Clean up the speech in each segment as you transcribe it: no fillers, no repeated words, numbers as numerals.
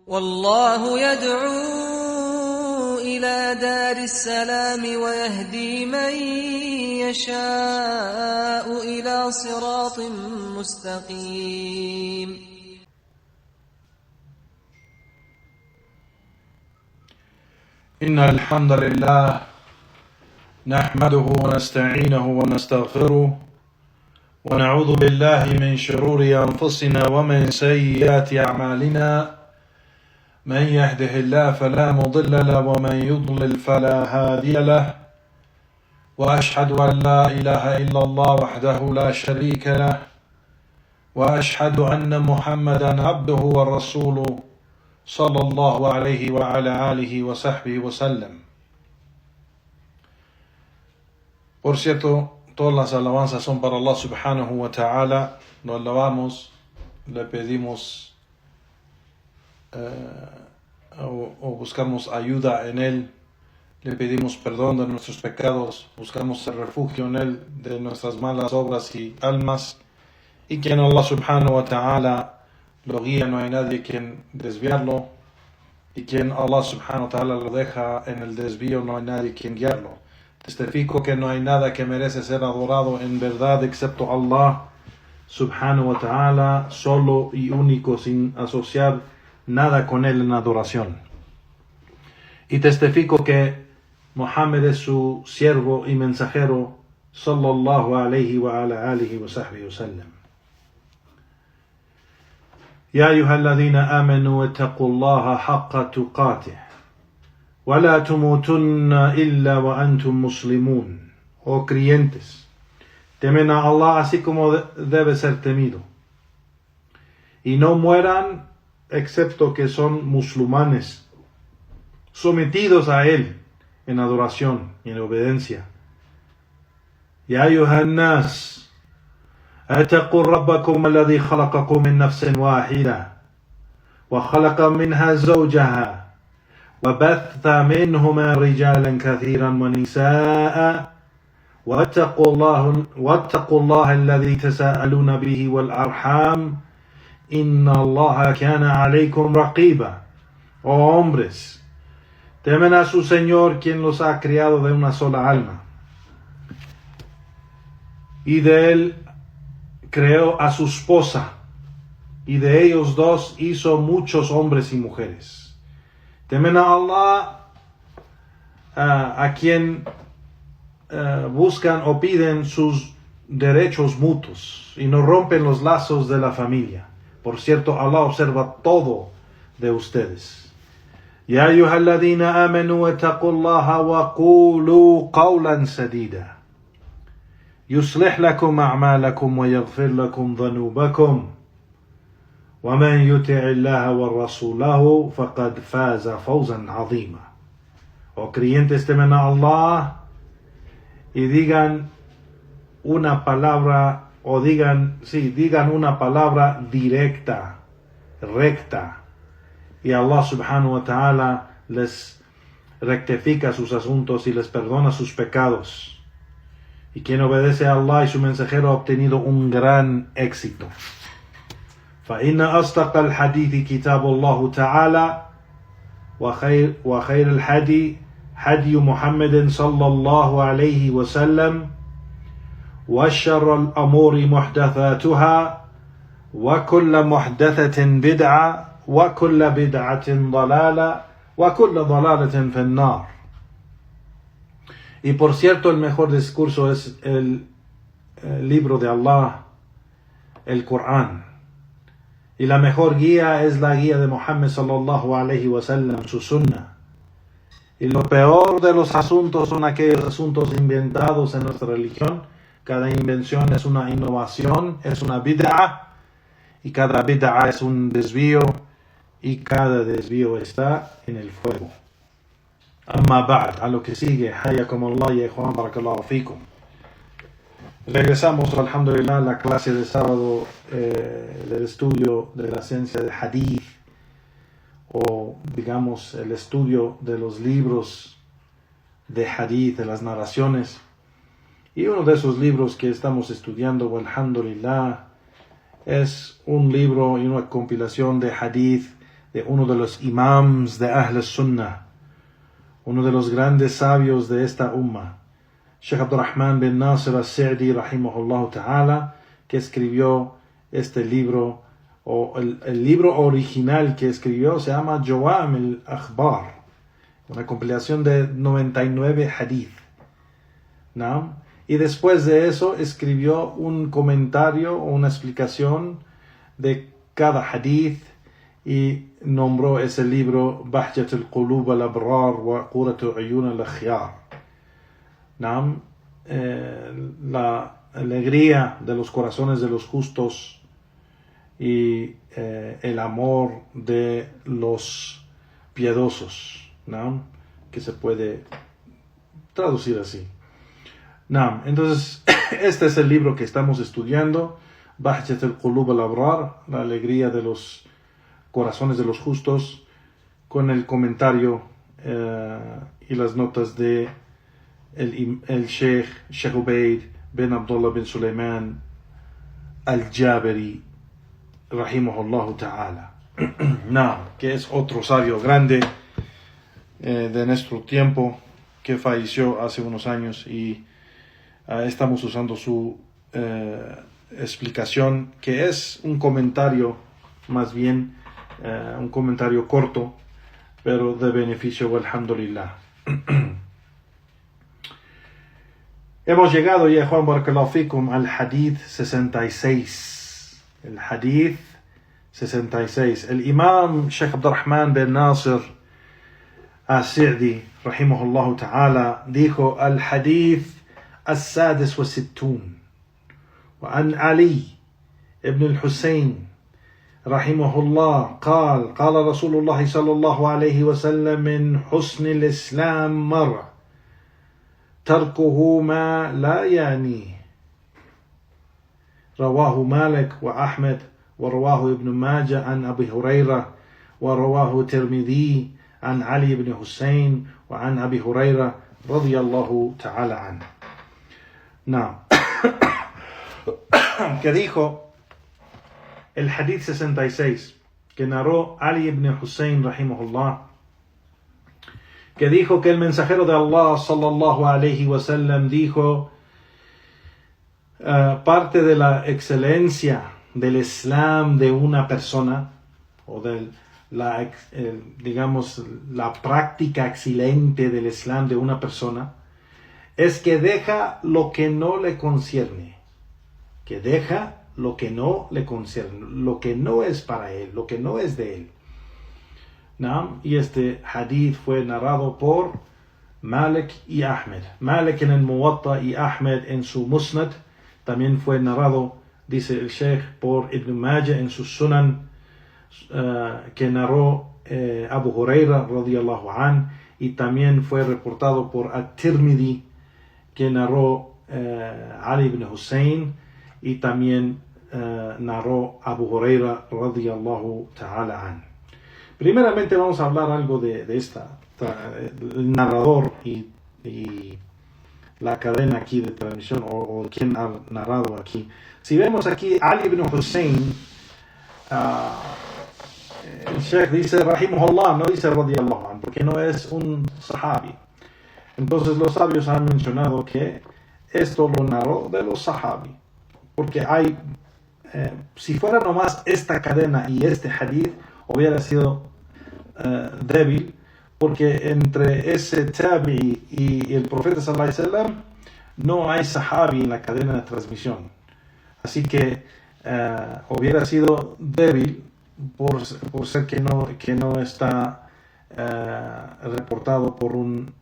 والله يدعو إلى دار السلام ويهدي من يشاء إلى صراط مستقيم. إن الحمد لله نحمده ونستعينه ونستغفره ونعوذ بالله من شرور أنفسنا ومن سيئات أعمالنا. من يهده الله فلا مضل له ومن يضلل فلا هادي له. وأشهد أن لا إله إلا الله وحده لا شريك له وأشهد أن محمدا عبده ورسوله صلى الله عليه وعلى آله وصحبه وسلم. Por cierto, todas las alabanzas son para Allah subhanahu wa ta'ala. Lo alabamos, le pedimos o buscamos ayuda en Él, le pedimos perdón de nuestros pecados, buscamos el refugio en Él de nuestras malas obras y almas, y quien Allah subhanahu wa ta'ala lo guía, no hay nadie quien desviarlo, y quien Allah subhanahu wa ta'ala lo deja en el desvío, no hay nadie quien guiarlo. Testifico que no hay nada que merece ser adorado en verdad excepto Allah subhanahu wa ta'ala, solo y único, sin asociar nada con él en adoración. Y testifico que Muhammad es su siervo y mensajero, sallallahu alayhi wa ala alihi wa sahbihi wa sallam. Ya ayyuhalladhina amanu ittaqullaha haqqa tuqatih wa la tumutunna illa wa antum muslimun. Oh creyentes, temen a Allah así como debe ser temido, y no mueran excepto que son musulmanes, sometidos a Él en adoración y en obediencia. Ya ayyuhan nas, اتقوا ربكم الذي خلقكم من نفس واحدة وخلق منها زوجها وبث منهما رجالا كثيرا ونساء واتقوا الله الذي تساءلون به والأرحام إن الله كان عليكم رقيبا. Oh hombres, temen a su Señor, quien los ha criado de una sola alma, y de él creó a su esposa, y de ellos dos hizo muchos hombres y mujeres. Temen a Allah, a quien buscan o piden sus derechos mutuos y no rompen los lazos de la familia. Por cierto, Allah observa todo de ustedes. Ya ayyuhalladhina amanu ittaqullaha wa qulu qawlan sadida yuslih lakum a'malakum wa yaghfir lakum dhunubakum wa man yuti'illaha wa rasulahu faqad faza fawzan 'azima. Oh creyentes, temen a Allah y digan una palabra, o digan una palabra directa, recta, y Allah subhanahu wa ta'ala les rectifica sus asuntos y les perdona sus pecados. Y quien obedece a Allah y su mensajero ha obtenido un gran éxito. فإن أصدق الحديث كتاب الله تعالى وخير الهدي هدي محمد صلى الله عليه وسلم وشر الأمور محدثاتها وكل محدثة بدعة وكل بدعة ضلالة وكل ضلالة في النار. Y por cierto, el mejor discurso es el libro de Allah, el Corán. Y la mejor guía es la guía de Muhammad sallallahu alayhi wa sallam, su sunnah. Y lo peor de los asuntos son aquellos asuntos inventados en nuestra religión. Cada invención es una innovación, es una bid'a, y cada bid'a es un desvío, y cada desvío está en el fuego. Amma ba'd, a lo que sigue, hayakum Allah y ikhwan, barakallahu fikum. Regresamos, alhamdulillah, a la clase de sábado del estudio de la ciencia del hadith, o digamos el estudio de los libros de hadith, de las narraciones. Y uno de esos libros que estamos estudiando, alhamdulillah, es un libro y una compilación de hadith de uno de los imams de Ahl Sunnah, uno de los grandes sabios de esta umma, Sheikh Abdurrahman bin Nasir al-Sa'di rahimahullah ta'ala, que escribió este libro, o el libro original que escribió se llama Jawam al-Akhbar, una compilación de 99 hadith, ¿no? Y después de eso escribió un comentario o una explicación de cada hadith y nombró ese libro Bahjat al-Qulub al-Abrar wa Qurratu Uyun al-Akhyar, ¿no? La alegría de los corazones de los justos y el amor de los piadosos, ¿no? Que se puede traducir así. No, entonces, este es el libro que estamos estudiando, Bahjat al-Qulub al-Abrar, la alegría de los corazones de los justos, con el comentario y las notas de el Sheikh Ubaid bin Abdullah bin Sulaiman al-Jabari, rahimahullah ta'ala. No, que es otro sabio grande de nuestro tiempo, que falleció hace unos años, y estamos usando su explicación, que es un comentario, más bien un comentario corto, pero de beneficio, alhamdulillah. Hemos llegado ya, Juan Barakallahu Fikum, al hadith 66. El hadith 66. El imam Sheikh Abdurrahman bin Nasir al-Sa'di rahimahullah ta'ala dijo: al hadith السادس والستون وعن علي ابن الحسين رحمه الله قال قال رسول الله صلى الله عليه وسلم من حسن الإسلام مرء تركه ما لا يعنيه. رواه مالك وأحمد ورواه ابن ماجه عن أبي هريرة ورواه الترمذي عن علي بن حسين وعن أبي هريرة رضي الله تعالى عنه. No. Que dijo el hadith 66, que narró Ali ibn Hussein rahimahullah, que dijo que el mensajero de Allah sallallahu alayhi wa sallam dijo: parte de la excelencia del Islam de una persona, o de digamos la práctica excelente del Islam de una persona, es que deja lo que no le concierne, que deja lo que no le concierne, lo que no es para él, lo que no es de él. ¿No? Y este hadith fue narrado por Malik y Ahmed. Malik en el Muwatta y Ahmed en su Musnad. También fue narrado, dice el Sheikh, por Ibn Majah en su Sunan, que narró Abu Huraira radiyallahu an, y también fue reportado por At-Tirmidhi, que narró Ali ibn Hussein, y también narró Abu Huraira radiyallahu ta'ala an. Primeramente vamos a hablar algo de el narrador y la cadena aquí de transmisión, o quien ha narrado aquí. Si vemos aquí Ali ibn Hussein, el Sheikh dice rahimahullah, no dice radiyallahu an, porque no es un sahabi. Entonces los sabios han mencionado que esto lo narró de los sahabi, porque hay, si fuera nomás esta cadena y este hadith, hubiera sido débil, porque entre ese tabi'i y el profeta sallallahu alaihi wasallam no hay sahabi en la cadena de transmisión, así que hubiera sido débil por ser que no está reportado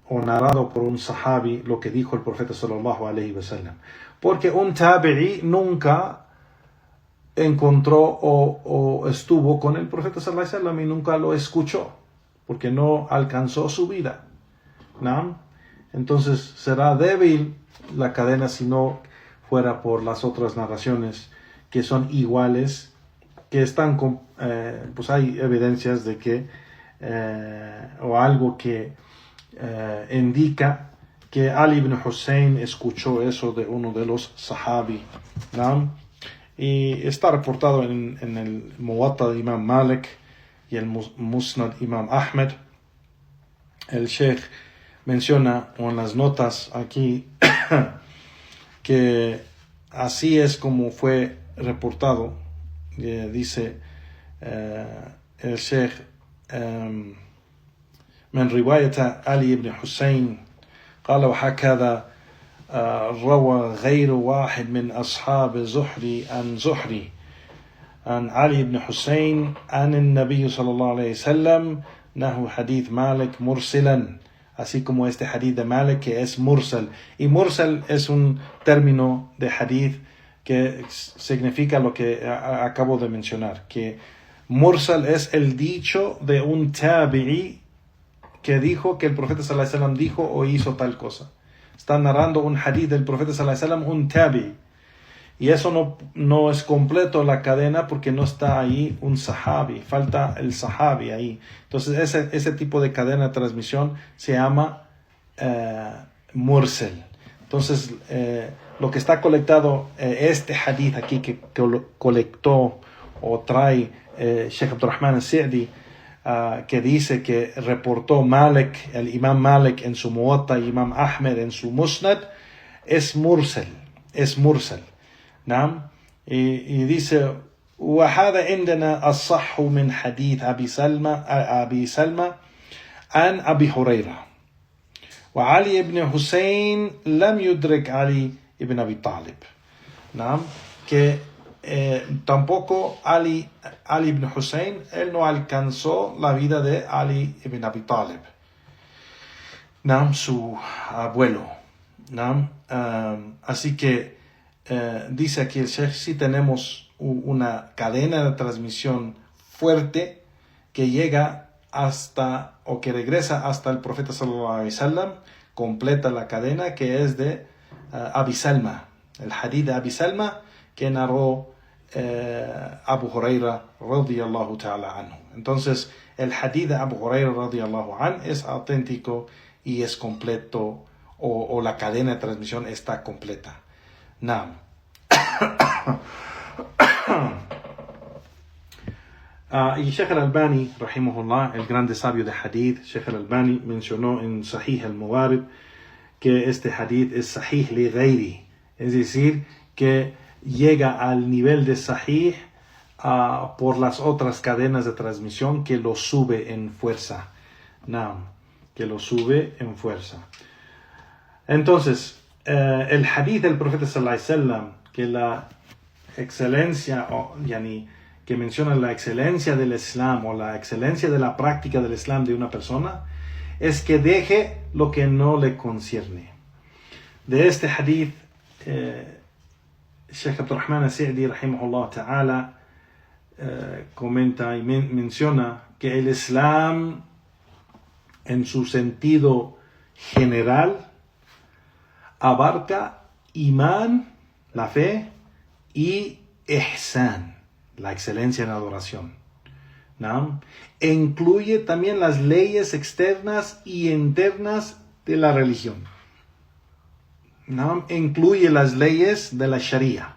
o narrado por un sahabi lo que dijo el profeta sallallahu alaihi wasallam, porque un tabi'i nunca encontró o estuvo con el profeta sallallahu alaihi wasallam y nunca lo escuchó, porque no alcanzó su vida, ¿no? Entonces será débil la cadena si no fuera por las otras narraciones que son iguales, que están con, pues hay evidencias de que o algo que indica que Ali ibn Hussein escuchó eso de uno de los sahabi, ¿no? Y está reportado en el Muwatta de Imam Malik, y el Musnad Imam Ahmed. El Sheikh menciona en las notas aquí que así es como fue reportado. Dice el Sheikh من رواية علي بن حسين قال وهكذا روى غير واحد من أصحاب زهري عن زهري عن علي بن حسين عن النبي صلى الله عليه وسلم نحو حديث مالك مرسلا, así como este hadith de Malik que es mursal. Y mursal es un término de hadith que significa lo que acabo de mencionar, que mursal es el dicho de un tabi'i que dijo que el profeta sallallahu alaihi wasallam dijo o hizo tal cosa. Está narrando un hadith del profeta sallallahu alaihi wasallam, un tabi'i. Y eso no es completo la cadena porque no está ahí un sahabi, falta el sahabi ahí. Entonces ese tipo de cadena de transmisión se llama mursal. Entonces lo que está colectado, este hadith aquí que colectó o trae Sheikh Abdurrahman al-Sa'di, que dice que reportó Malik, el Imam Malik en su Muwatta y Imam Ahmed en su Musnad, es mursal. نعم. y dice وهذا عندنا الصح من حديث أبي سلمة عن أبي هريرة وعلي بن حسين لم يدرك علي بن أبي طالب. نعم. que tampoco Ali ibn Hussein, él no alcanzó la vida de Ali ibn Abi Talib, ¿no? Su abuelo, ¿no? Así que dice aquí el Sheikh, si tenemos una cadena de transmisión fuerte que llega hasta, o que regresa hasta el profeta sallallahu alaihi wasallam, completa la cadena que es de Abi Salma, el hadith de Abi Salma que narró Abu Huraira radiyallahu ta'ala anhu. Entonces el hadith de Abu Huraira radiyallahu anhu es auténtico y es completo, o la cadena de transmisión está completa. Naam. Y Sheikh al-Albani rahimahullah, el grande sabio de hadith, Sheikh al-Albani mencionó en Sahih al-Muwarid que este hadith es Sahih li ghairi, es decir, que llega al nivel de Sahih por las otras cadenas de transmisión que lo sube en fuerza. Naam, que lo sube en fuerza. Entonces, el hadith del profeta sallallahu alaihi wasallam, que la excelencia, que menciona la excelencia del Islam o la excelencia de la práctica del Islam de una persona, es que deje lo que no le concierne. De este hadith, Sheikh Abdurrahman al-Sa'di rahimahullah ta'ala comenta y menciona que el Islam en su sentido general abarca imán, la fe, y ihsan, la excelencia en adoración, ¿no? E incluye también las leyes externas y internas de la religión, ¿no? E incluye las leyes de la Sharia,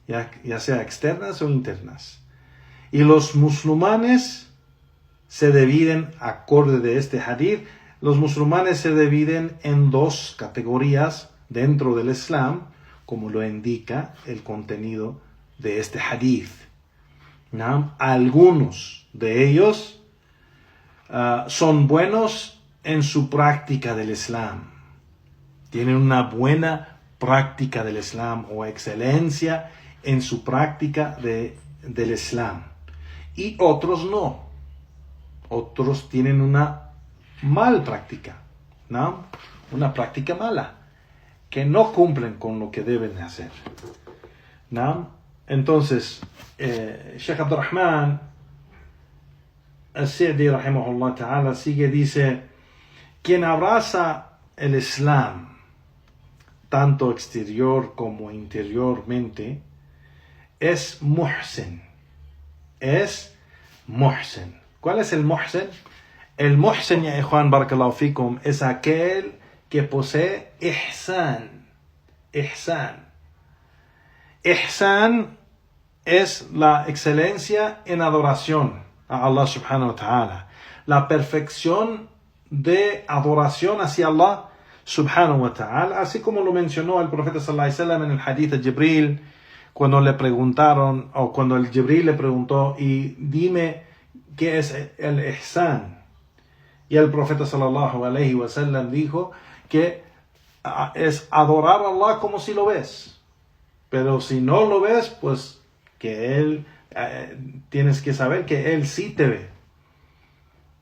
ya sea externas o internas. Y los musulmanes se dividen, acorde de este hadith, los musulmanes se dividen en dos categorías dentro del Islam, como lo indica el contenido de este hadith, ¿no? Algunos de ellos son buenos en su práctica del Islam, tienen una buena práctica del Islam o excelencia en su práctica del Islam, y otros no, otros tienen una mal práctica, ¿no? Una práctica mala, que no cumplen con lo que deben hacer, ¿no? Entonces, Sheikh Abdurrahman al-Sa'di rahimahullah ta'ala sigue, dice, quien abraza el Islam, tanto exterior como interiormente, es muhsin. Es muhsin. ¿Cuál es el muhsin? El muhsin, ya ikhwan, barakallahu fikum, es aquel que posee ihsan. Ihsan. Ihsan es la excelencia en adoración. a Allah subhanahu wa ta'ala. La perfección de adoración hacia Allah subhanahu wa ta'ala, así como lo mencionó el profeta sallallahu alaihi wasallam en el hadith de Jibril, cuando le preguntaron, o cuando el Jibril le preguntó, y dime qué es el ihsan. Y el profeta sallallahu alaihi wasallam dijo que es adorar a Allah como si lo ves. Pero si no lo ves, pues que Él, tienes que saber que Él sí te ve.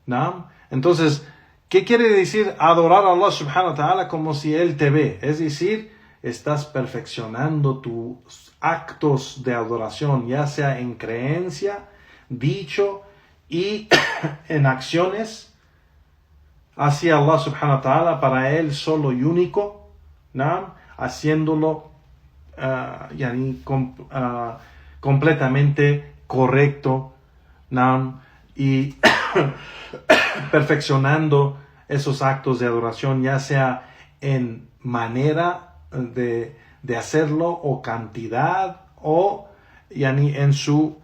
¿No? Entonces, ¿qué quiere decir adorar a Allah subhanahu wa ta'ala como si Él te ve? Es decir, estás perfeccionando tus actos de adoración, ya sea en creencia, dicho y en acciones hacia Allah subhanahu wa ta'ala, para Él solo y único, ¿no? Haciéndolo completamente correcto, ¿no? Y perfeccionando esos actos de adoración, ya sea en manera de hacerlo, o cantidad, o en su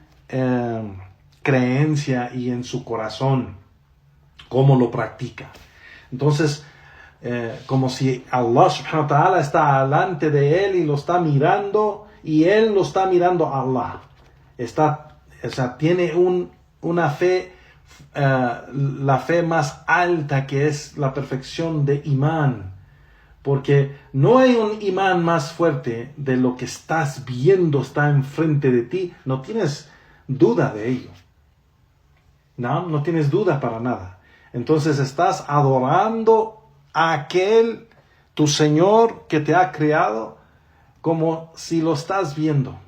creencia y en su corazón, cómo lo practica. Entonces, como si Allah subhanahu wa ta'ala está delante de él y lo está mirando, y él lo está mirando a Allah. Tiene una fe, la fe más alta, que es la perfección de imán. Porque no hay un imán más fuerte de lo que estás viendo, está enfrente de ti. No tienes duda de ello. No tienes duda para nada. Entonces estás adorando a aquel, tu Señor, que te ha creado, como si lo estás viendo.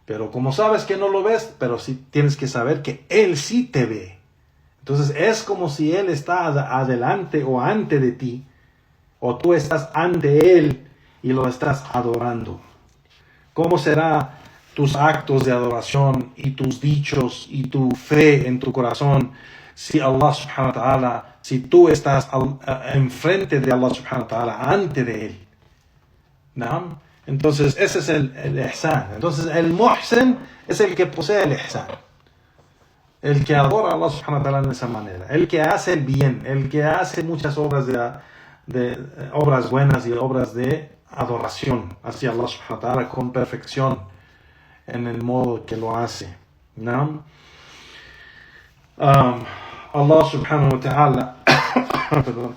Pero como sabes que no lo ves, pero sí tienes que saber que Él sí te ve. Entonces es como si Él está adelante o ante de ti, o tú estás ante Él y lo estás adorando. ¿Cómo serán tus actos de adoración y tus dichos y tu fe en tu corazón si Allah subhanahu wa ta'ala, si tú estás enfrente de Allah subhanahu wa ta'ala, ante de Él? ¿No? Entonces ese es el ihsan. Entonces el muhsin es el que posee el ihsan, el que adora a Allah subhanahu wa ta'ala de esa manera, el que hace el bien, el que hace muchas obras de obras buenas y obras de adoración hacia Allah subhanahu wa ta'ala con perfección en el modo que lo hace, ¿no? Allah subhanahu wa ta'ala perdón,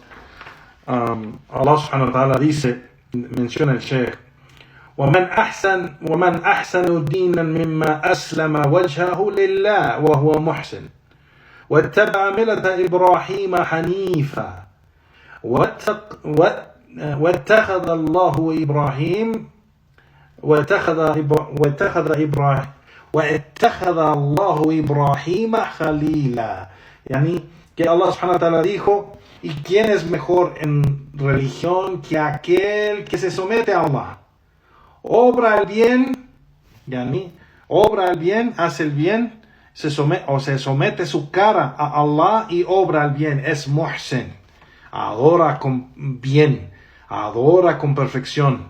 Allah subhanahu wa ta'ala dice, menciona el Sheikh: ومن أحسن دينا مما أسلم وجهه لله وهو محسن واتبع ملة إبراهيم حنيفا واتخذ الله إبراهيم خليلا. Que Allah subhanahu wa ta'ala dijo: ¿y quién es mejor en religión que aquel que se somete a Allah? Obra el bien, hace el bien, se somete su cara a Allah y obra el bien, es muhsin, adora con bien, adora con perfección,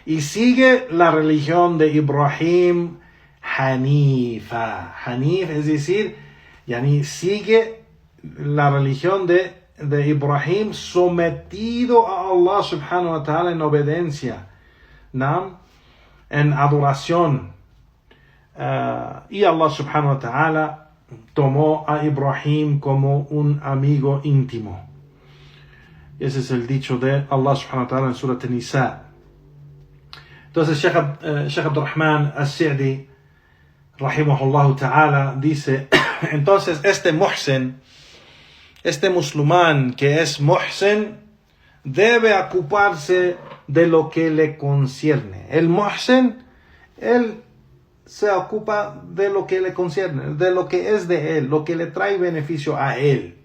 y sigue la religión de Ibrahim Hanifa. Hanif es decir, sigue la religión de Ibrahim sometido a Allah subhanahu wa ta'ala en obediencia, ¿no? En adoración. Y Allah subhanahu wa ta'ala tomó a Ibrahim como un amigo íntimo. Ese es el dicho de Allah subhanahu wa ta'ala en Surat Nisa. Entonces Sheikh Abdurrahman As-Sa'di rahimahullah ta'ala dice: entonces este muhsin, este musulmán que es muhsin, debe ocuparse de lo que le concierne. El muhsin, él se ocupa de lo que le concierne, de lo que es de él, lo que le trae beneficio a él.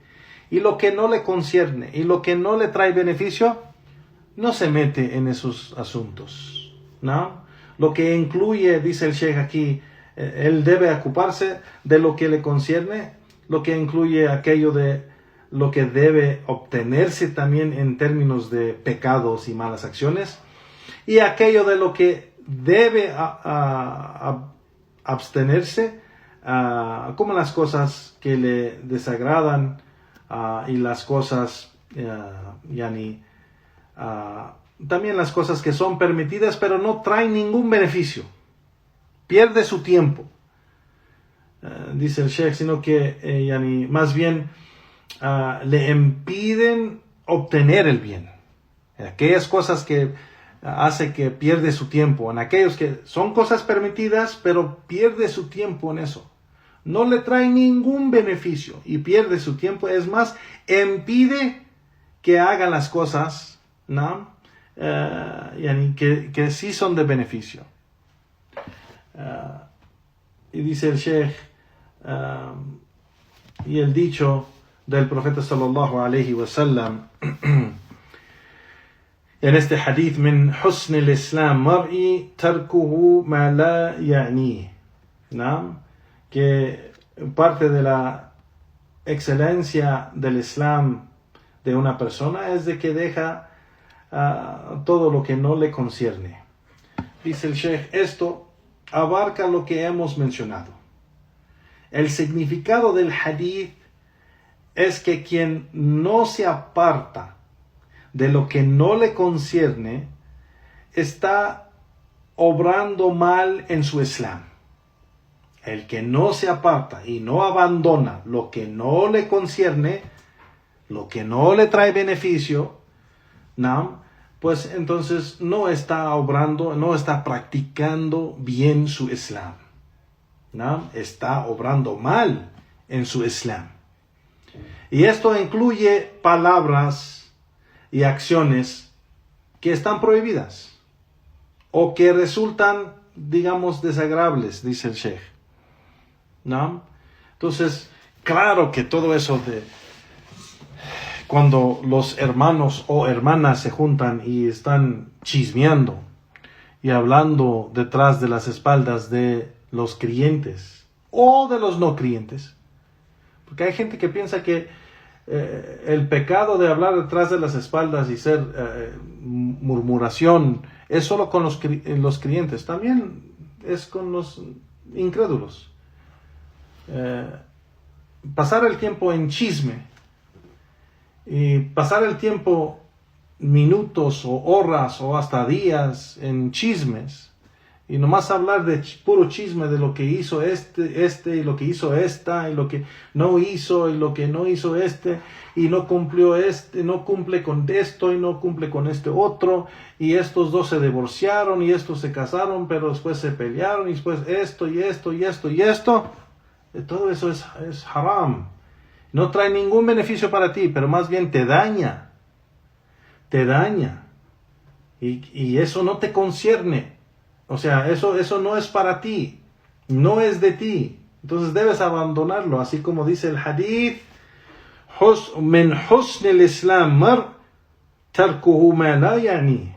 Y lo que no le concierne y lo que no le trae beneficio, no se mete en esos asuntos, ¿no? Lo que incluye, dice el Sheikh aquí, él debe ocuparse de lo que le concierne, lo que incluye aquello de lo que debe obtenerse también en términos de pecados y malas acciones, y aquello de lo que debe abstenerse como las cosas que le desagradan y las cosas, también las cosas que son permitidas pero no traen ningún beneficio. Pierde su tiempo. Dice el Sheikh, sino que más bien le impiden obtener el bien. Aquellas cosas que hace que pierde su tiempo, en aquellos que son cosas permitidas, pero pierde su tiempo en eso. No le trae ningún beneficio y pierde su tiempo. Es más, impide que haga las cosas, ¿no? Que sí son de beneficio. Y dice el Sheikh, y el dicho del profeta sallallahu alaihi wasallam en este hadith: min husn al-islam mar'i tarkuhu ma la ya'ni, ¿no? Que parte de la excelencia del Islam de una persona es de que deja todo lo que no le concierne. Dice el Sheikh, esto abarca lo que hemos mencionado. El significado del hadith es que quien no se aparta de lo que no le concierne está obrando mal en su Islam. El que no se aparta y no abandona lo que no le concierne, lo que no le trae beneficio, ¿no? Pues entonces no está obrando, no está practicando bien su Islam, ¿no? Está obrando mal en su Islam. Y esto incluye palabras y acciones que están prohibidas o que resultan, digamos, desagradables, dice el Sheikh, ¿no? Entonces, claro que todo eso de cuando los hermanos o hermanas se juntan y están chismeando y hablando detrás de las espaldas de los creyentes o de los no creyentes, porque hay gente que piensa que el pecado de hablar detrás de las espaldas y ser murmuración es solo con los creyentes, también es con los incrédulos. Pasar el tiempo en chisme y pasar el tiempo, minutos o horas o hasta días en chismes y nomás hablar de puro chisme de lo que hizo este y lo que hizo esta y lo que no hizo y lo que no hizo y no cumplió no cumple con esto y no cumple con este otro, y estos dos se divorciaron y estos se casaron pero después se pelearon y después esto y esto y esto y esto. Todo eso es haram. No trae ningún beneficio para ti, pero más bien te daña. Te daña. Y eso no te concierne. O sea, eso no es para ti. No es de ti. Entonces debes abandonarlo. Así como dice el hadith: min husn al-islam mar tarkuhu ma la yani.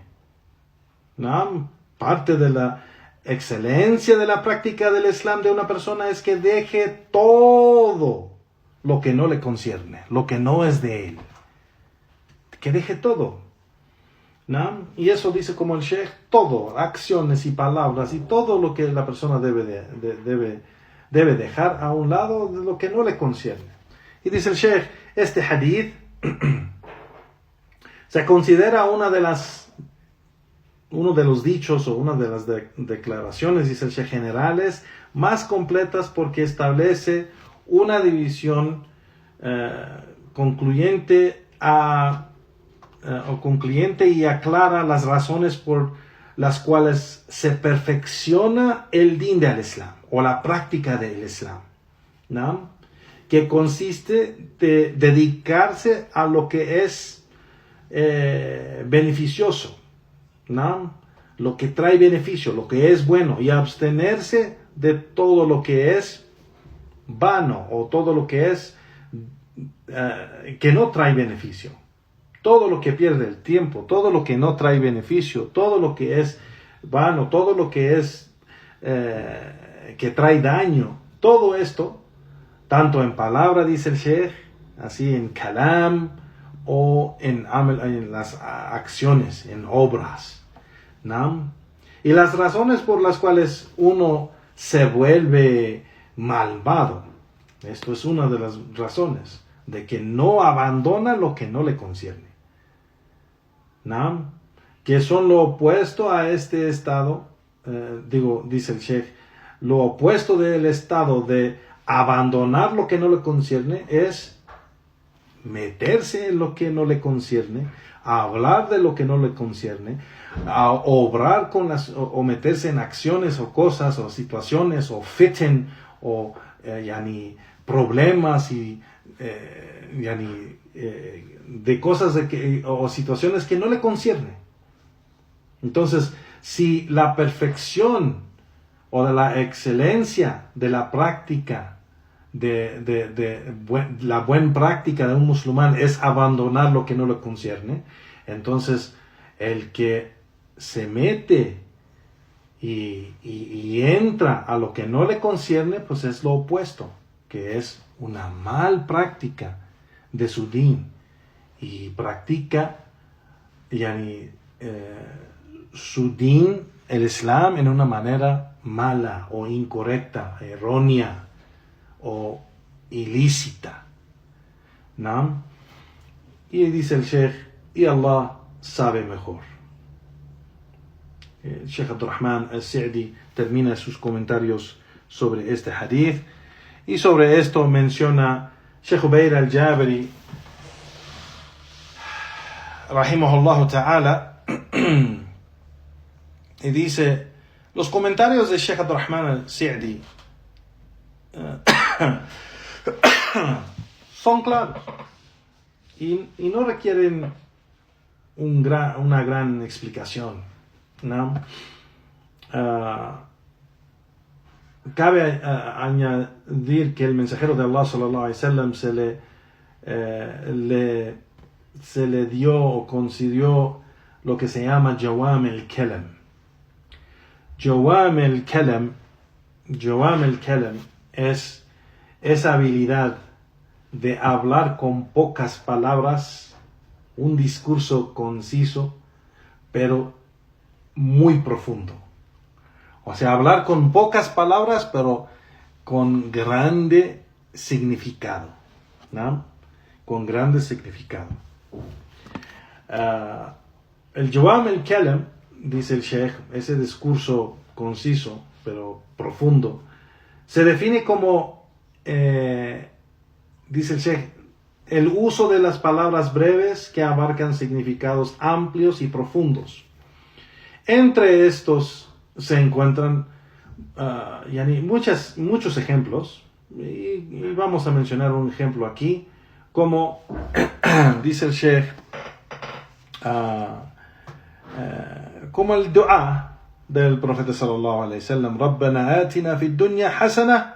¿No? Parte de la excelencia de la práctica del Islam de una persona es que deje todo lo que no le concierne, lo que no es de él. Que deje todo, ¿no? Y eso dice como el Sheikh, todo, acciones y palabras y todo lo que la persona debe dejar a un lado de lo que no le concierne. Y dice el Sheikh, este hadith se considera uno de los dichos o una de las declaraciones, dice el Sheikh, generales más completas porque establece una división concluyente y aclara las razones por las cuales se perfecciona el din del Islam o la práctica del Islam, ¿no? Que consiste de dedicarse a lo que es beneficioso, ¿no? Lo que trae beneficio, lo que es bueno, y abstenerse de todo lo que es vano o todo lo que es que no trae beneficio. Todo lo que pierde el tiempo, todo lo que no trae beneficio, todo lo que es vano, todo lo que es que trae daño, todo esto, tanto en palabra, dice el Sheikh, así en kalam o en las acciones, en obras, ¿no? Y las razones por las cuales uno se vuelve malvado. Esto es una de las razones de que no abandona lo que no le concierne. ¿No? Que son lo opuesto a este estado, dice el Sheikh, lo opuesto del estado de abandonar lo que no le concierne es meterse en lo que no le concierne, hablar de lo que no le concierne, a obrar con o meterse en acciones o cosas o situaciones o fitten o problemas y de cosas o situaciones que no le conciernen. Entonces, si la perfección o de la excelencia de la práctica, la buena práctica de un musulmán es abandonar lo que no le concierne, entonces el que se mete y entra a lo que no le concierne, pues es lo opuesto, que es una mal práctica de su din y practica su din, el Islam, en una manera mala o incorrecta, errónea o ilícita, ¿no? Y dice el Sheikh, y Allah sabe mejor. El Sheikh Abdurrahman al-Sa'di termina sus comentarios sobre este hadith, y sobre esto menciona Sheikh Ubayr al-Jabari rahimahullah ta'ala, y dice, los comentarios de Sheikh Abdurrahman al-Sa'di son claros y no requieren una gran explicación, ¿no? Cabe añadir que el mensajero de Allah sallallahu alaihi wasallam se le dio o concedió lo que se llama Jawam al-Kalam. Jawam al-Kalam es esa habilidad de hablar con pocas palabras, un discurso conciso, pero muy profundo. O sea, hablar con pocas palabras, pero con grande significado, ¿no? Con grande significado. El Jawam al-Kalam, dice el Sheikh, ese discurso conciso, pero profundo, se define como, dice el Sheikh, el uso de las palabras breves que abarcan significados amplios y profundos. Entre estos se encuentran muchos ejemplos, y vamos a mencionar un ejemplo aquí, como dice el Sheikh, como el dua del profeta sallallahu alaihi wasallam, Rabbana atina fid dunya hasana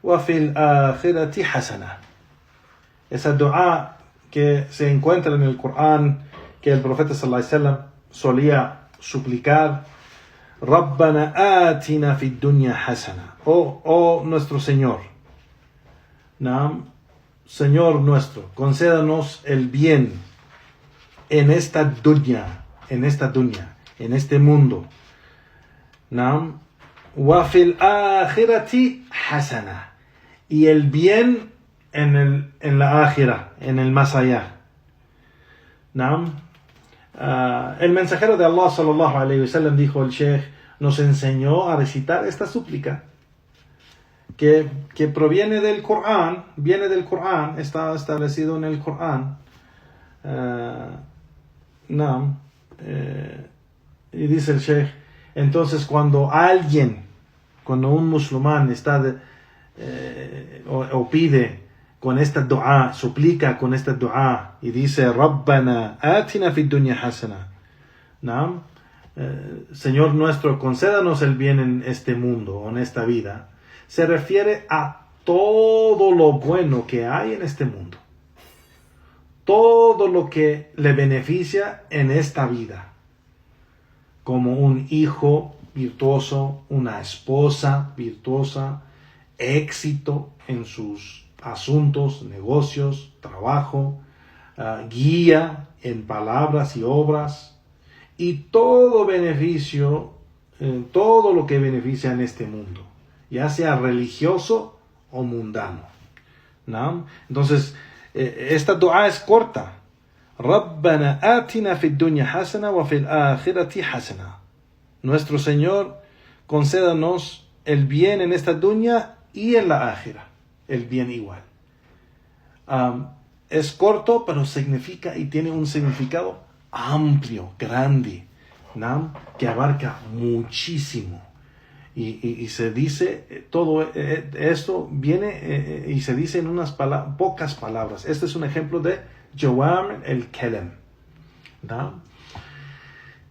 wa fil akhirati hasana. Esa dua que se encuentra en el Corán, que el profeta sallallahu alaihi wasallam solía suplicar, Rabbana atina fid dunya hasana, oh nuestro Señor, ¿no? Señor nuestro, concédanos el bien en esta dunya, en este mundo, ¿no? Wa fil akhirati hasana, y el bien en la akhira, en el más allá, ¿no? El mensajero de Allah sallallahu alaihi wasallam, dijo el Sheikh, nos enseñó a recitar esta súplica que proviene del Corán, está establecido en el Corán. Y dice el Sheikh, entonces cuando un musulmán está o pide con esta dua, suplica con esta dua y dice Rabbana atina fid dunya hasana, ¿no? Señor nuestro, concédanos el bien en este mundo o en esta vida, se refiere a todo lo bueno que hay en este mundo, todo lo que le beneficia en esta vida, como un hijo virtuoso, una esposa virtuosa, éxito en sus asuntos, negocios, trabajo, guía en palabras y obras, y todo beneficio, todo lo que beneficia en este mundo. ya sea religioso o mundano, ¿no? Entonces, esta dua es corta. Rabbana atina fid dunya hasana wa fil akhirati hasana. Nuestro Señor, concédanos el bien en esta dunya y en la akhira, el bien igual. Es corto, pero significa y tiene un significado amplio, grande, ¿no? Que abarca muchísimo. Y se dice, todo esto viene y se dice en unas pocas palabras. Este es un ejemplo de Jawam el-Kalam, ¿no?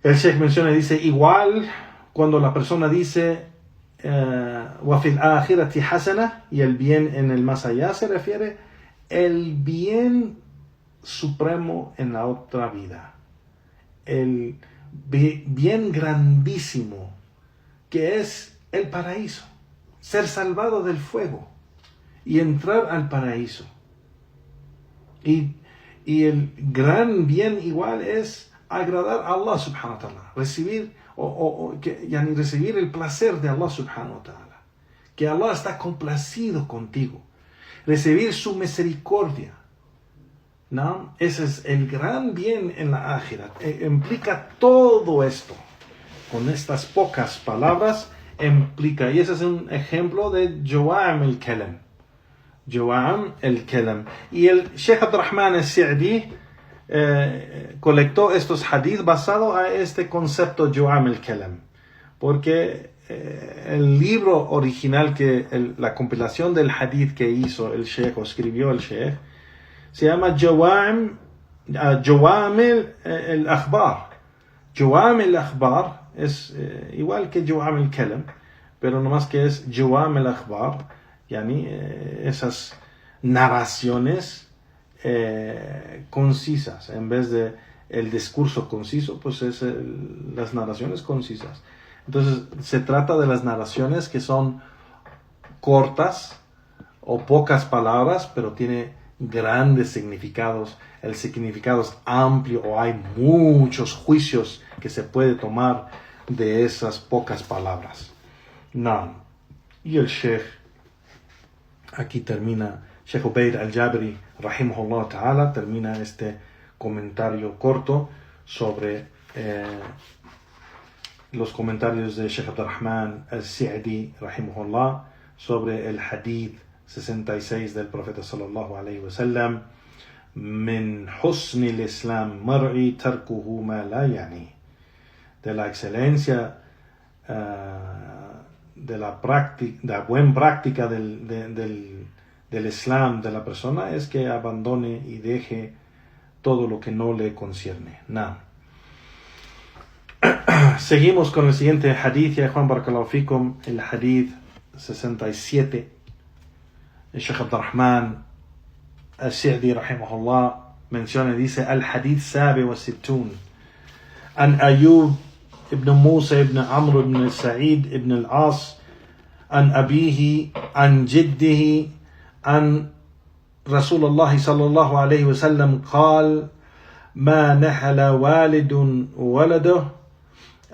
El Sheikh menciona y dice, igual cuando la persona dice wa fil akhirati hasana, y el bien en el más allá, se refiere el bien supremo en la otra vida, el bien grandísimo que es el paraíso, ser salvado del fuego y entrar al paraíso. Y el gran bien igual es agradar a Allah subhanahu wa ta'ala, recibir recibir el placer de Allah subhanahu wa ta'ala, que Allah está complacido contigo, recibir su misericordia, ¿no? Ese es el gran bien en la ákhira. Implica todo esto. Con estas pocas palabras implica, y ese es un ejemplo de Jawam el-Kalam. Jawam el-Kalam. Y el Sheikh Abdurrahman al-Sa'di colectó estos hadith basado a este concepto Jawam el-Kalam, porque el libro original, la compilación del hadith que hizo el Sheikh o escribió el Sheikh, se llama Jawam el-Akhbar. Jawam el-Akhbar es igual que Jawam el-Kalam, pero nomás que es Jawam el-Akhbar, yani esas narraciones concisas, en vez de el discurso conciso, pues es las narraciones concisas. Entonces se trata de las narraciones que son cortas o pocas palabras, pero tiene grandes significados. El significado es amplio, o hay muchos juicios que se puede tomar de esas pocas palabras. No. Y el Sheikh aquí termina, Sheikh Ubaid al-Jabiri rahimahullah ta'ala, termina este comentario corto sobre los comentarios de Sheikh Abdurrahman al-Sa'di rahimahullah sobre el hadith 66 del profeta sallallahu alayhi wa sallam: min husni al-islam mar'i tarkuhu ma la yani. De la excelencia de la buena práctica del Islam de la persona es que abandone y deje todo lo que no le concierne. No. Seguimos con el siguiente hadith, ya Juan barakallahu fikum, el hadith 67. El Sheikh Abdurrahman al-Sa'di rahimahullah menciona y dice: al hadith sabi wa sittun an Ayub ibn Musa ibn Amr ibn Sa'id ibn al-As an abihi an jiddihi an Rasulullah sallallahu alayhi wa sallam قال ما نحل والد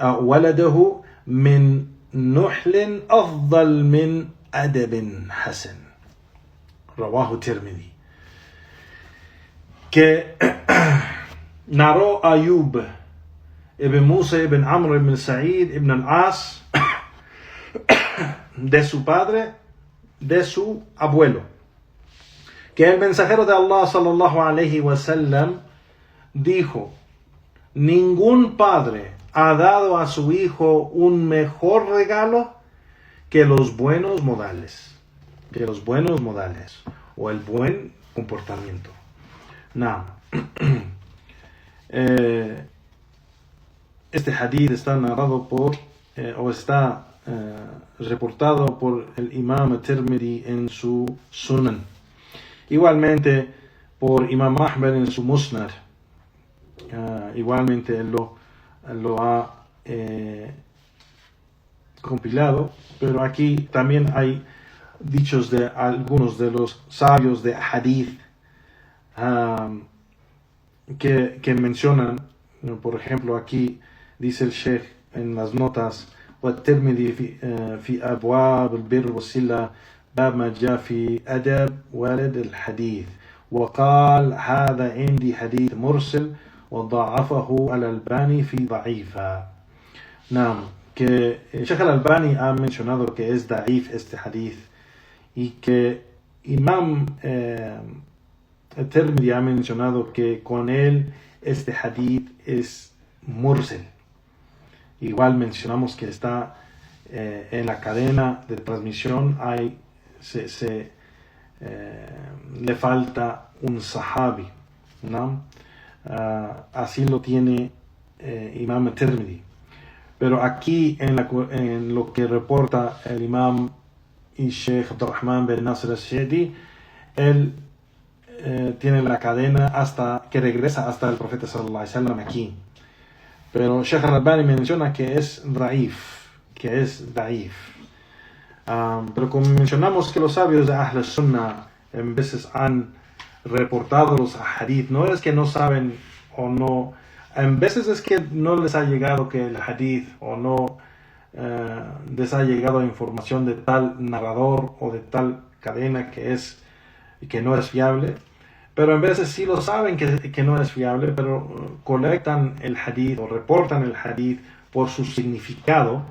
ولده من نحل أفضل من أدب حسن. رواه Tirmidhi. Que narró Ayub ibn Musa ibn Amr ibn Sa'id ibn al-As de su padre, de su abuelo, que el mensajero de Allah sallallahu alayhi wa sallam dijo: ningún padre ha dado a su hijo un mejor regalo que los buenos modales, o el buen comportamiento. No. Este hadith está narrado por está reportado por el Imam Tirmidhi en su Sunan, igualmente por Imam Ahmad en su Musnad. Igualmente lo ha compilado, pero aquí también hay dichos de algunos de los sabios de hadith que mencionan. Por ejemplo, aquí dice el Sheikh en las notas: والترمذي في أبواب البر والصلة باب ما جاء في أدب ولد الحديث وقال هذا عندي حديث مرسل وضعفه الألباني في ضعيفة. نعم, que Sheikh al-Albani ha mencionado que es da'if este hadith y que Imam Tirmidhi ha mencionado que con él este hadith es mursal. Igual mencionamos que está en la cadena de transmisión le falta un sahabi, ¿no? Así lo tiene Imam Tirmidhi. Pero aquí en lo que reporta el Imam y Sheikh Abdurrahman bin Nasr al-Sa'di, él tiene la cadena hasta que regresa hasta el profeta sallallahu alaihi wasallam aquí. Pero Sheikh al-Albani menciona que es da'if, pero como mencionamos que los sabios de Ahl al-Sunnah en veces han reportado los hadith, no es que no saben o no, en veces es que no les ha llegado que el hadith o no les ha llegado información de tal narrador o de tal cadena que no es fiable, pero en veces sí lo saben que no es fiable, pero colectan el hadith o reportan el hadith por su significado,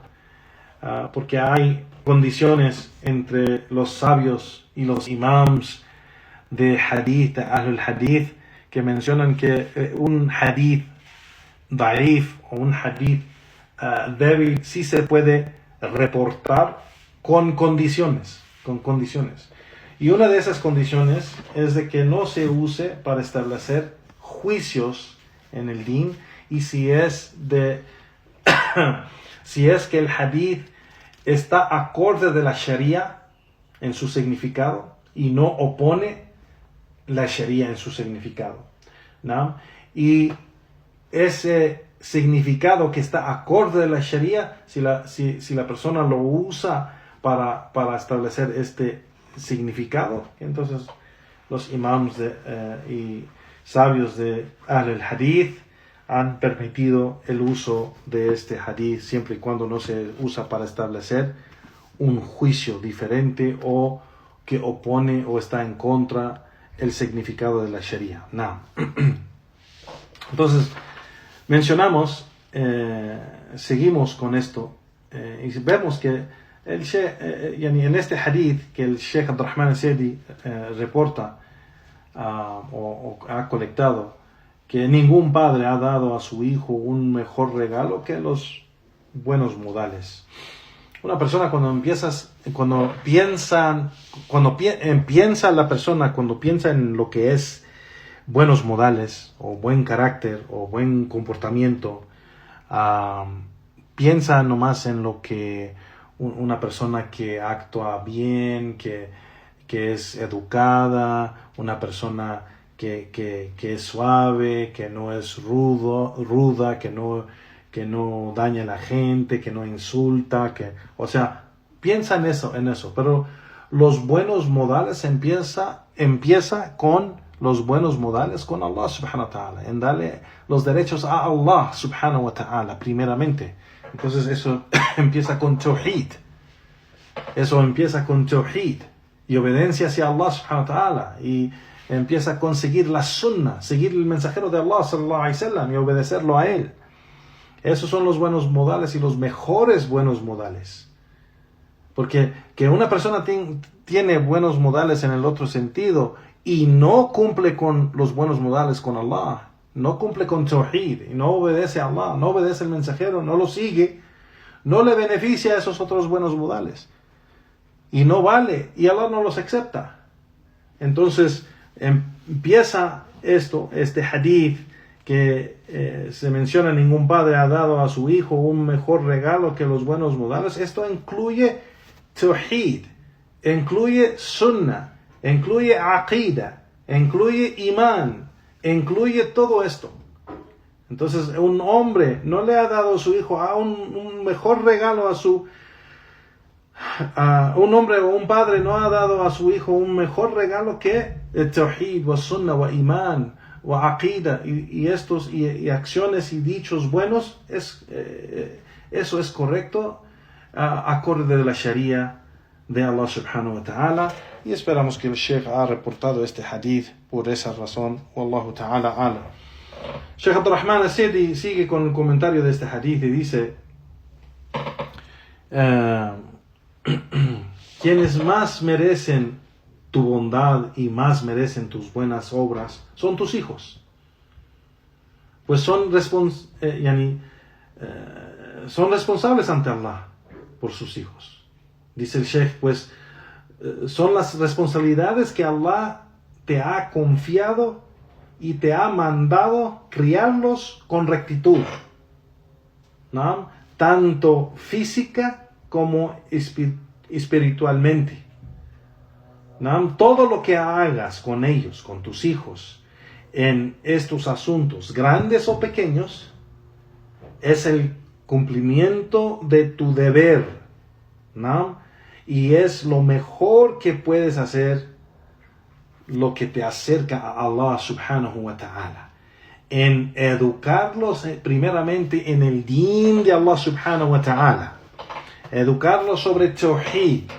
porque hay condiciones entre los sabios y los imams de hadith, de Ahl al-Hadith, que mencionan que un hadith da'if o un hadith débil sí se puede reportar con condiciones. Y una de esas condiciones es de que no se use para establecer juicios en el din, y si es que el hadith está acorde de la sharia en su significado y no opone la sharia en su significado, ¿no? Y ese significado que está acorde de la sharia, si la persona lo usa para establecer este significado, entonces los imams y sabios de Ahl al-Hadith han permitido el uso de este hadith siempre y cuando no se usa para establecer un juicio diferente o que opone o está en contra el significado de la sharia. No. Entonces mencionamos, seguimos con esto y vemos que en este hadith que el Sheikh Abdurrahman al-Sa'di reporta o ha colectado, que ningún padre ha dado a su hijo un mejor regalo que los buenos modales. Una persona cuando piensa en lo que es buenos modales o buen carácter o buen comportamiento, piensa nomás en lo que una persona que actúa bien, que es educada, una persona que es suave, que no es ruda, que no daña a la gente, que no insulta, piensa en eso, pero los buenos modales empieza con los buenos modales con Allah subhanahu wa ta'ala, en darle los derechos a Allah subhanahu wa ta'ala primeramente. Entonces eso empieza con tawhid, y obediencia hacia Allah subhanahu wa ta'ala, y empieza a conseguir la sunnah, seguir el mensajero de Allah sallallahu alaihi wasallam y obedecerlo a él. Esos son los buenos modales y los mejores buenos modales. Porque que una persona tiene buenos modales en el otro sentido y no cumple con los buenos modales con Allah, no cumple con tawhid, y no obedece a Allah, no obedece al mensajero, no lo sigue, no le beneficia a esos otros buenos modales. Y no vale, y Allah no los acepta. Entonces empieza este hadith que se menciona: ningún padre ha dado a su hijo un mejor regalo que los buenos modales. Esto incluye tawhid, incluye sunnah, incluye aqida, incluye iman, incluye todo esto. Entonces un hombre no le ha dado a su hijo un mejor regalo un hombre o un padre no ha dado a su hijo un mejor regalo que el tawhid, wa sunnah, wa iman, wa aqida, y acciones y dichos buenos. Eso es correcto acorde de la Sharia de Allah subhanahu wa ta'ala. Y esperamos que el Sheikh ha reportado este hadith por esa razón. Wallahu ta'ala alam. Sheikh Abdurrahman As-Sidi sigue con el comentario de este hadith y dice: quienes más merecen tu bondad y más merecen tus buenas obras son tus hijos, pues son responsables ante Allah por sus hijos. Dice el Sheikh, pues son las responsabilidades que Allah te ha confiado y te ha mandado criarlos con rectitud, ¿no? Tanto física como espiritualmente, ¿no? Todo lo que hagas con ellos, con tus hijos, en estos asuntos, grandes o pequeños, es el cumplimiento de tu deber, ¿no? Y es lo mejor que puedes hacer, lo que te acerca a Allah subhanahu wa ta'ala, en educarlos primeramente en el din de Allah subhanahu wa ta'ala, educarlos sobre tawhid,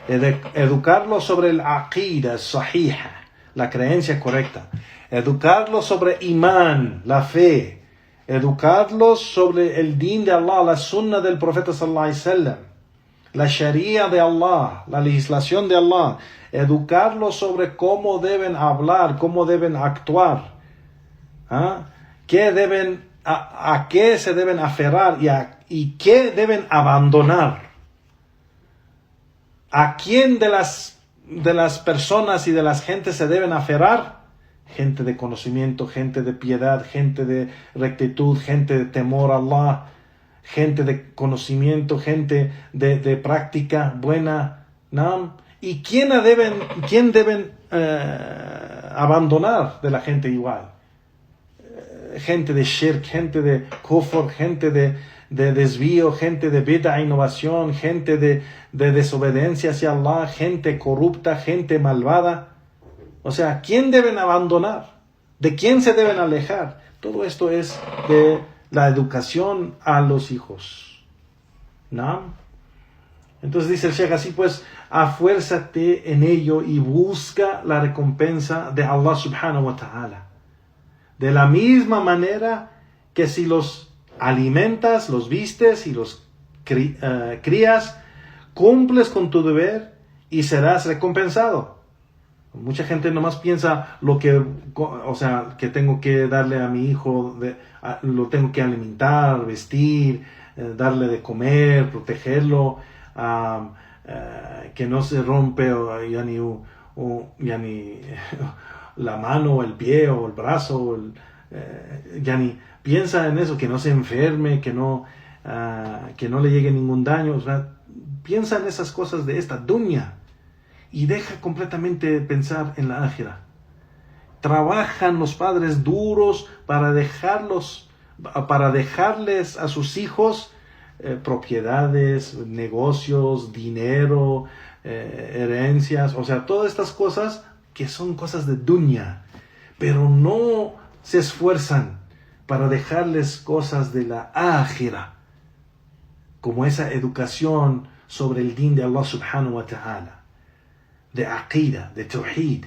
educarlos sobre el aqida sahiha, la creencia correcta, educarlos sobre iman, la fe, educarlos sobre el din de Allah, la sunna del profeta sallallahu alaihi wasallam, la sharia de Allah, la legislación de Allah, educarlos sobre cómo deben hablar, cómo deben actuar, qué deben, a qué se deben aferrar y qué deben abandonar. ¿A quién de las personas y de las gentes se deben aferrar? Gente de conocimiento, gente de piedad, gente de rectitud, gente de temor a Allah, gente de conocimiento, gente de práctica buena, ¿no? ¿Y quién deben abandonar de la gente igual? Gente de shirk, gente de kufr, gente de desvío, gente de bid'a, innovación, gente de desobediencia hacia Allah, gente corrupta, gente malvada. O sea, ¿quién deben abandonar? ¿De quién se deben alejar? Todo esto es de la educación a los hijos, ¿no? Entonces dice el Sheikh, así pues, afuérzate en ello y busca la recompensa de Allah subhanahu wa ta'ala. De la misma manera que si los alimentas, los vistes y los crías, cumples con tu deber y serás recompensado. Mucha gente nomás piensa que tengo que darle a mi hijo, lo tengo que alimentar, vestir, darle de comer, protegerlo, que no se rompe la mano o el pie o el brazo, piensa en eso, que no se enferme, que no le llegue ningún daño. O sea, piensa en esas cosas de esta dunya y deja completamente pensar en la ákhira. Trabajan los padres duros para dejarles a sus hijos propiedades, negocios, dinero, herencias, o sea, todas estas cosas que son cosas de dunya, pero no se esfuerzan para dejarles cosas de la ákhira, como esa educación sobre el din de Allah subhanahu wa ta'ala, de aqida, de tawhid,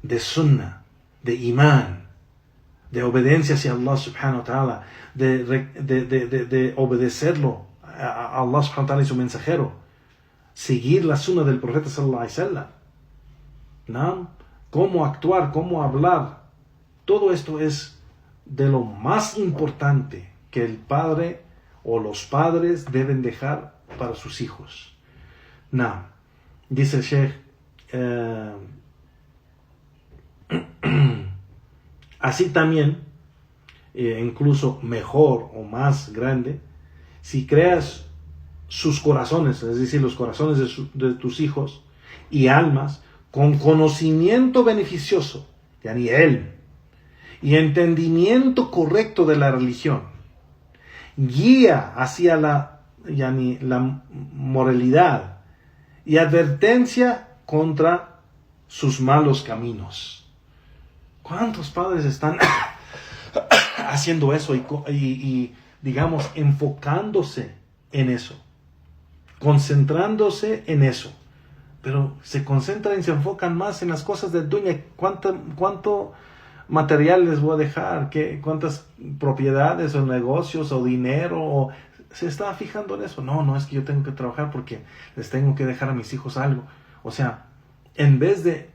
de sunnah, de iman, de obediencia hacia Allah subhanahu wa ta'ala, de obedecerlo a Allah subhanahu wa ta'ala y su mensajero, seguir la sunnah del profeta sallallahu alaihi wasallam, ¿no? Cómo actuar, cómo hablar. Todo esto es de lo más importante que el padre o los padres deben dejar para sus hijos. No. Dice el Sheikh, así también, incluso mejor o más grande, si creas sus corazones, es decir, los corazones de tus hijos y almas, con conocimiento beneficioso, yani ilm, y entendimiento correcto de la religión, guía hacia la moralidad y advertencia contra sus malos caminos. ¿Cuántos padres están haciendo eso y digamos, enfocándose en eso? concentrándose en eso. Pero se concentran y se enfocan más en las cosas del dunya. ¿Cuánto material les voy a dejar? ¿Cuántas propiedades o negocios o dinero? ¿Se está fijando en eso? No, es que yo tengo que trabajar porque les tengo que dejar a mis hijos algo. O sea, en vez de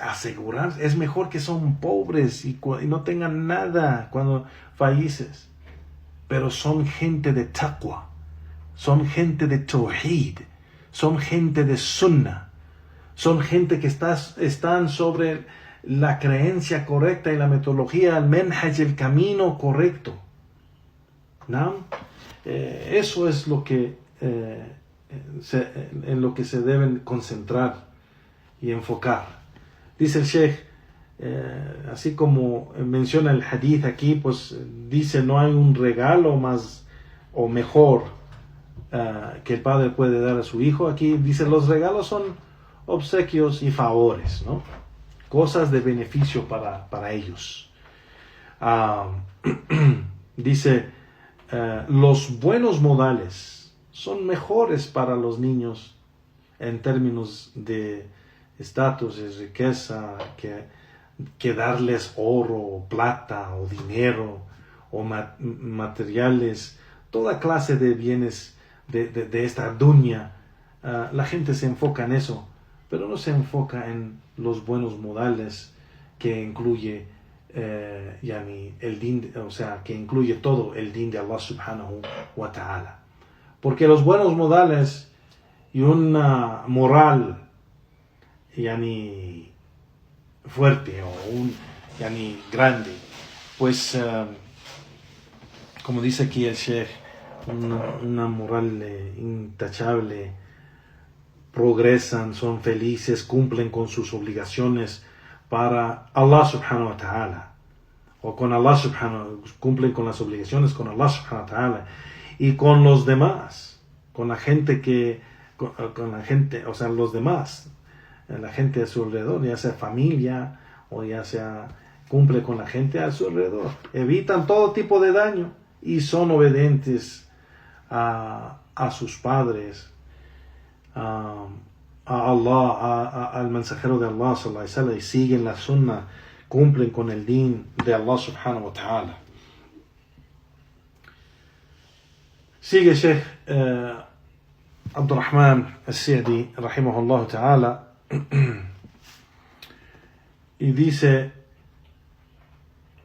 asegurar, es mejor que son pobres y no tengan nada cuando falleces. Pero son gente de taqwa, son gente de tawhid, son gente de sunnah, son gente que están sobre la creencia correcta y la metodología, el menhaj, el camino correcto. ¿No? Eso es lo que en lo que se deben concentrar y enfocar. Dice el Sheikh, así como menciona el hadith aquí, pues dice, no hay un regalo más o mejor que el padre puede dar a su hijo. Aquí dice, los regalos son obsequios y favores, ¿no? Cosas de beneficio para ellos. Dice, los buenos modales son mejores para los niños en términos de estatus, de riqueza, que darles oro, plata o dinero o materiales, toda clase de bienes de esta dunya. La gente se enfoca en eso, pero no se enfoca en los buenos modales, que incluye el din, o sea, que incluye todo el din de Allah subhanahu wa ta'ala. Porque los buenos modales y una moral fuerte o grande, pues como dice aquí el Sheikh, una moral intachable, progresan, son felices, cumplen con sus obligaciones para Allah subhanahu wa ta'ala, o con Allah cumplen con las obligaciones con Allah subhanahu wa ta'ala y con los demás, con la gente o sea, los demás, la gente a su alrededor, ya sea familia o ya sea cumple con la gente a su alrededor, evitan todo tipo de daño y son obedientes a sus padres, a Allah, al mensajero de Allah sallallahu alaihi wasallam, y siguen la sunnah, cumplen con el din de Allah subhanahu wa ta'ala. Sigue Sheikh Abdurrahman al-Sa'di rahimahullah ta'ala y dice,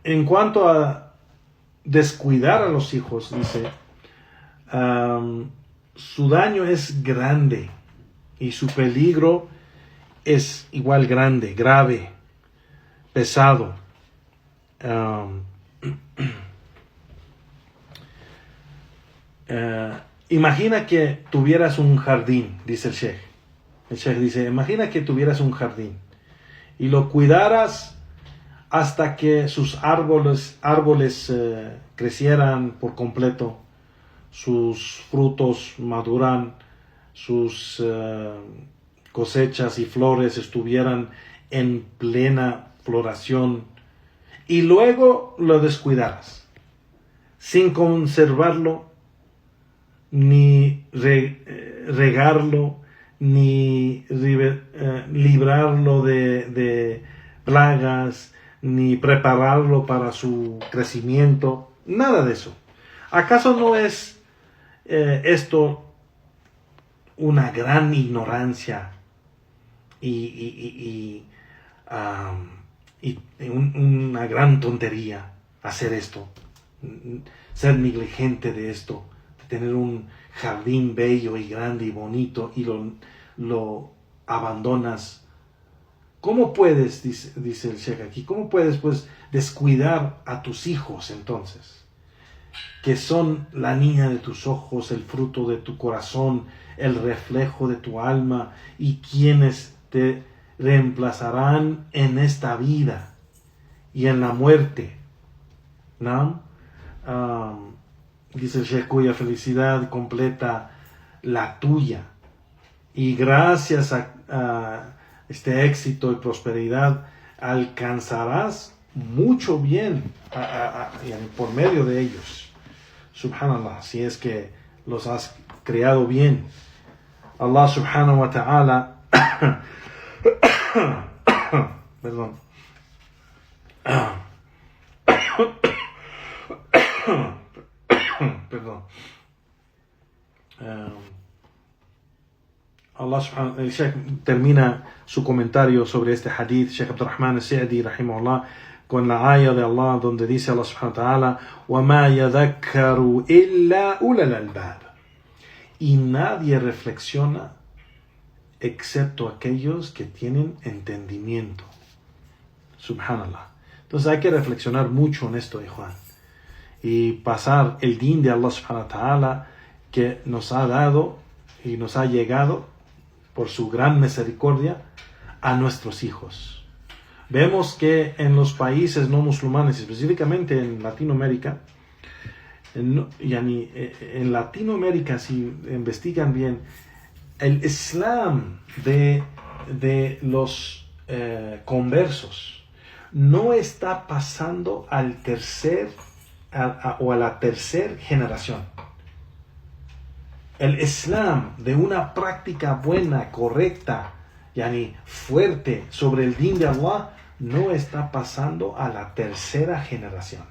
en cuanto a descuidar a los hijos, dice, su daño es grande y su peligro es igual grande, grave, pesado. Imagina que tuvieras un jardín, dice el Sheikh. El Sheikh dice, imagina que tuvieras un jardín y lo cuidaras hasta que sus árboles crecieran por completo, sus frutos maduran, sus cosechas y flores estuvieran en plena floración, y luego lo descuidaras, sin conservarlo, ni regarlo, ni librarlo de plagas, ni prepararlo para su crecimiento, nada de eso. ¿Acaso no es esto una gran ignorancia y una gran tontería hacer esto, ser negligente de esto, de tener un jardín bello y grande y bonito y lo abandonas? ¿Cómo puedes, dice el Sheikh aquí, cómo puedes pues descuidar a tus hijos entonces, que son la niña de tus ojos, el fruto de tu corazón, el reflejo de tu alma, y quienes te reemplazarán en esta vida y en la muerte? ¿No? Dice el Sheikh, cuya felicidad completa la tuya, y gracias a este éxito y prosperidad alcanzarás mucho bien por medio de ellos. Subhanallah, si es que los has creado bien Allah subhanahu wa ta'ala perdón perdón Allah subhanahu, el Sheikh termina su comentario sobre este hadith, Sheikh Abdurrahman al-Sa'di rahimahullah, con la ayah de Allah donde dice Allah subhanahu wa ta'ala وَمَا يَذَكَّرُ إِلَّا أُولَى الْأَلْبَابِ, y nadie reflexiona excepto aquellos que tienen entendimiento. Subhanallah. Entonces hay que reflexionar mucho en esto, Juan, y pasar el din de Allah subhanahu wa ta'ala que nos ha dado y nos ha llegado por su gran misericordia a nuestros hijos. Vemos que en los países no musulmanes, específicamente en Latinoamérica, en Latinoamérica, si investigan bien, el Islam de los conversos no está pasando al tercer o a la tercera generación. El Islam de una práctica buena, correcta, fuerte sobre el din de Allah, no está pasando a la tercera generación.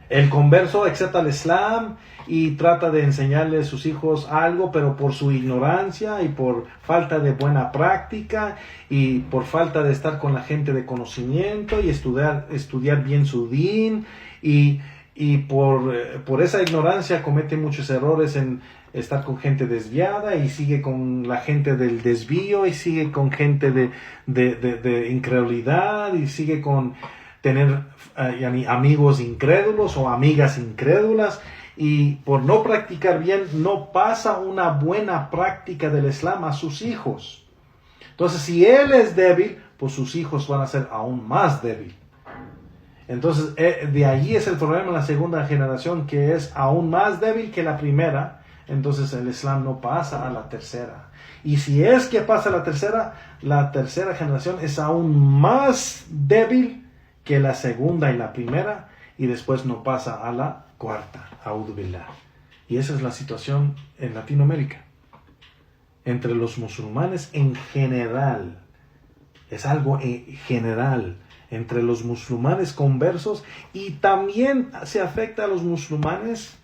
El converso acepta el Islam y trata de enseñarle a sus hijos algo, pero por su ignorancia y por falta de buena práctica y por falta de estar con la gente de conocimiento y estudiar bien su din, y por esa ignorancia comete muchos errores en estar con gente desviada y sigue con la gente del desvío y sigue con gente de incredulidad y sigue con tener amigos incrédulos o amigas incrédulas, y por no practicar bien no pasa una buena práctica del Islam a sus hijos. Entonces, si él es débil, pues sus hijos van a ser aún más débiles. Entonces, de allí es el problema en la segunda generación, que es aún más débil que la primera. Entonces el Islam no pasa a la tercera. Y si es que pasa a la tercera generación es aún más débil que la segunda y la primera, y después no pasa a la cuarta. A'udhu billah. Y esa es la situación en Latinoamérica. Entre los musulmanes en general. Es algo en general. Entre los musulmanes conversos, y también se afecta a los musulmanes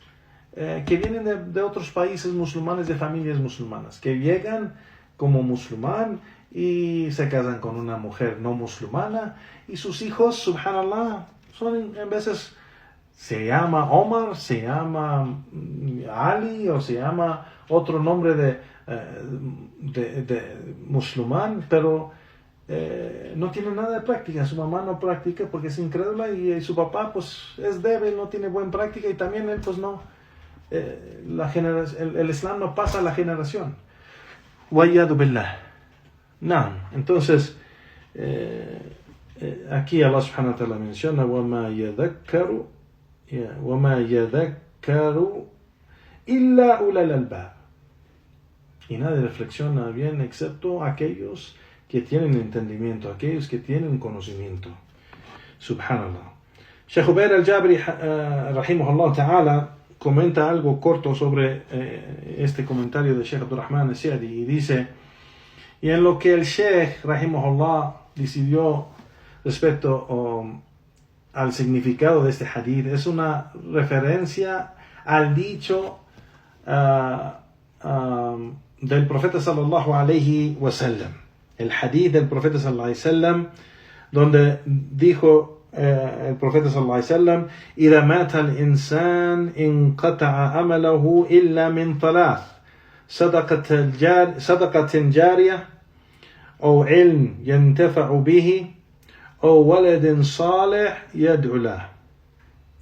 que vienen de otros países musulmanes, de familias musulmanas, que llegan como musulmán y se casan con una mujer no musulmana, y sus hijos, subhanallah, son en veces, se llama Omar, se llama Ali, o se llama otro nombre de musulmán, pero no tiene nada de práctica. Su mamá no practica porque es incrédula, y su papá pues es débil, no tiene buena práctica, y también él pues no, el Islam no pasa a la generación. Wa'iyadu billah. No. Entonces aquí Allah subhanahu wa ta'ala menciona وَمَا يَذَكَّرُ إِلَّا أُولَى الْأَلْبَابِ, y nadie reflexiona bien excepto aquellos que tienen entendimiento, aquellos que tienen conocimiento. Subhanallah. Sheikh Ubayd al-Jabri rahimahullah ta'ala comenta algo corto sobre este comentario de Sheikh Abdurrahman al-Sa'di, y dice: y en lo que el Sheikh rahimahullah decidió respecto al significado de este hadith, es una referencia al dicho del profeta sallallahu alayhi wa sallam, el hadith del profeta sallallahu alayhi wa sallam, donde dijo el profeta sallallahu alayhi wa sallam: إذا مات الإنسان انقطع عمله إلا من ثلاث: صدقة جارية أو علم ينتفع به أو ولد صالح يدعو له.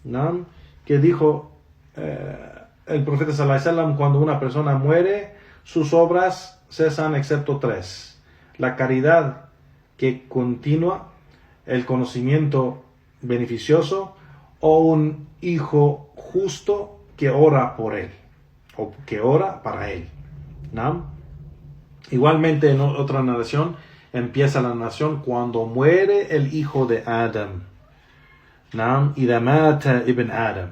¿No? Que dijo el profeta sallallahu alayhi wa sallam: cuando una persona muere, sus obras cesan excepto tres: la caridad que continúa, el conocimiento beneficioso, o un hijo justo que ora por él, o que ora para él. ¿No? Igualmente, en otra narración, empieza la narración cuando muere el hijo de Adam. ¿No? إذا مات ابن Adam,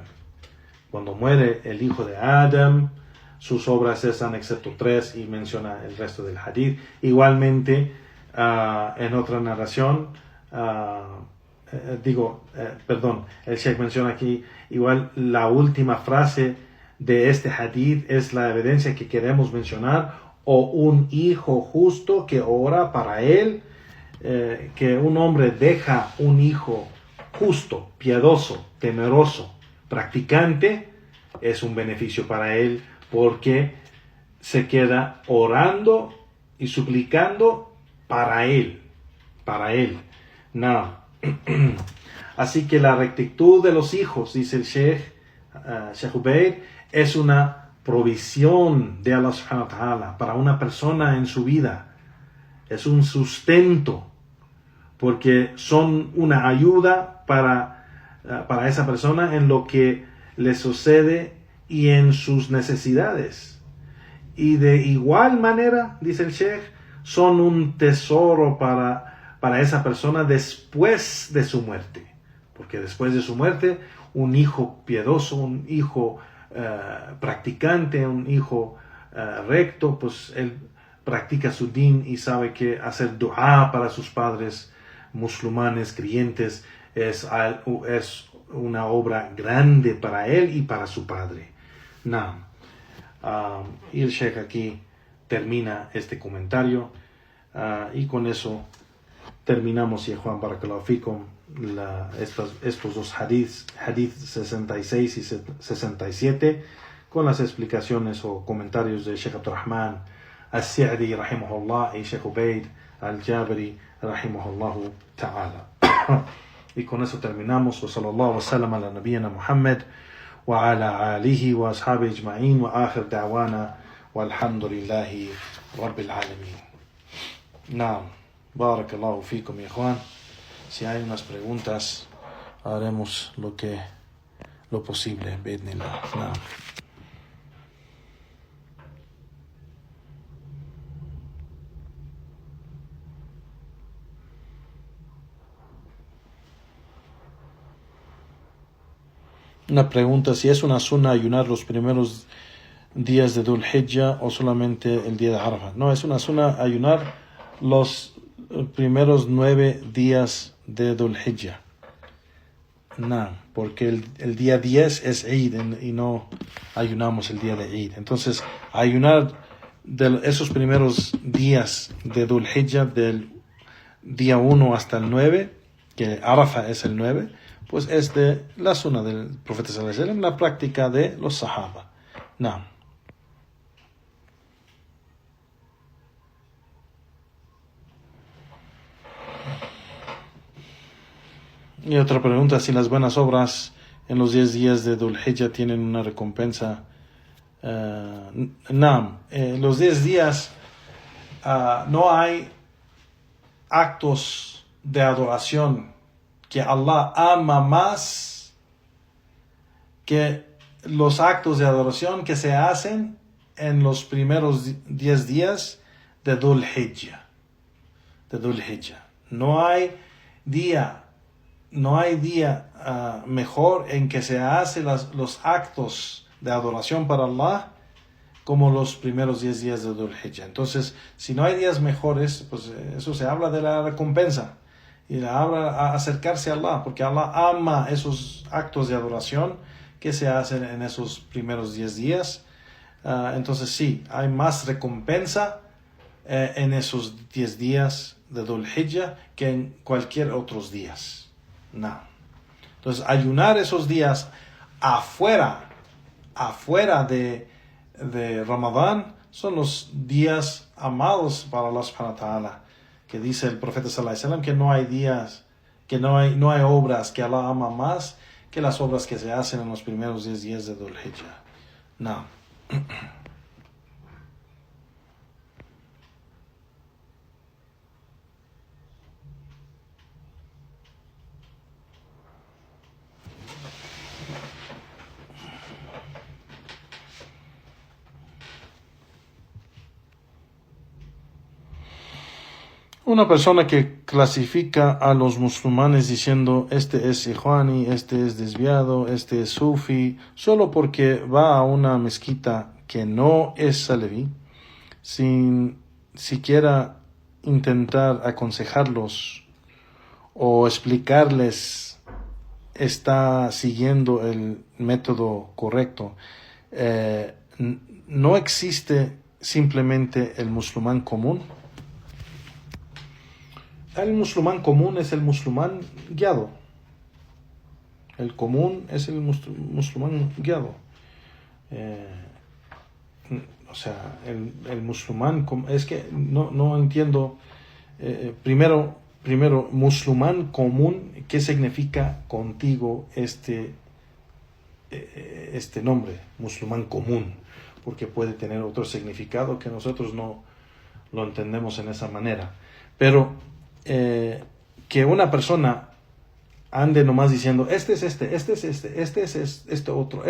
cuando muere el hijo de Adam, sus obras cesan excepto 3 y menciona el resto del hadith. Igualmente, en otra narración, el Sheikh menciona aquí, igual la última frase de este hadith es la evidencia que queremos mencionar, o un hijo justo que ora para él, que un hombre deja un hijo justo, piadoso, temeroso, practicante, es un beneficio para él, porque se queda orando y suplicando para él. No. Así que la rectitud de los hijos, dice el Sheikh Ubaid, es una provisión de Allah subhanahu wa ta'ala para una persona en su vida. Es un sustento, porque son una ayuda para esa persona en lo que le sucede y en sus necesidades. Y de igual manera, dice el Sheikh, son un tesoro para esa persona después de su muerte. Porque después de su muerte, un hijo piadoso, un hijo practicante, un hijo recto, pues él practica su din y sabe que hacer dua para sus padres musulmanes, creyentes, es una obra grande para él y para su padre. Y el Sheikh aquí termina este comentario, y con eso terminamos, y Juan Barakallahu Fikum, estos dos hadith 66 y 67, con las explicaciones o comentarios de Sheikh Abdurrahman al-Sa'di rahimahullah y Sheikh Ubaid al-Jabri rahimahullahu ta'ala. Y con eso terminamos. Wa sallallahu wa sallam ala nabiyyina Muhammad wa ala alihi wa ashabi ajma'in wa akhir da'wana walhamdulillahi rabbil alamin. Naam, barakallahu fikum, mi Juan. Si hay unas preguntas, haremos lo posible. Bidnillah. Naam. Una pregunta: si es una sunna ayunar los primeros días de Dhul Hijjah o solamente el día de Arafat. No, es una sunna ayunar los primeros 9 días de Dhul Hijjah. No, porque el día 10 es Eid y no ayunamos el día de Eid. Entonces, ayunar de esos primeros días de Dhul Hijjah, del día 1 hasta el 9, que Arafat es el 9, pues es de la sunna del profeta sallallahu alaihi wasallam, la práctica de los sahaba. No. Y otra pregunta: si las buenas obras en los 10 días de Dhul Hijjah tienen una recompensa. Los 10 días no hay actos de adoración que Allah ama más que los actos de adoración que se hacen en los primeros 10 días de Dhul Hijjah. No hay día mejor en que se hacen los actos de adoración para Allah como los primeros 10 días de Dhul Hijjah. Entonces, si no hay días mejores, pues eso se habla de la recompensa y habla a acercarse a Allah, porque Allah ama esos actos de adoración que se hacen en esos primeros 10 días. Entonces sí, hay más recompensa en esos 10 días de Dhul Hijjah que en cualquier otros días. No. Entonces, ayunar esos días afuera de Ramadán son los días amados para Allah subhanahu wa ta'ala, que dice el profeta sallallahu alaihi wasallam que no hay días, que no hay obras que Allah ama más que las obras que se hacen en los primeros 10 días de Dhul Hijjah. No. Una persona que clasifica a los musulmanes diciendo este es Ikhwani, este es desviado, este es Sufi, solo porque va a una mezquita que no es salafí, sin siquiera intentar aconsejarlos o explicarles está siguiendo el método correcto. No existe simplemente el musulmán común. El musulmán común es el musulmán guiado. El común es el musulmán guiado. O sea, el musulmán, es que no entiendo. Primero, musulmán común, ¿qué significa contigo este nombre, musulmán común? Porque puede tener otro significado que nosotros no lo entendemos en esa manera. Pero que una persona ande nomás diciendo, este es este otro,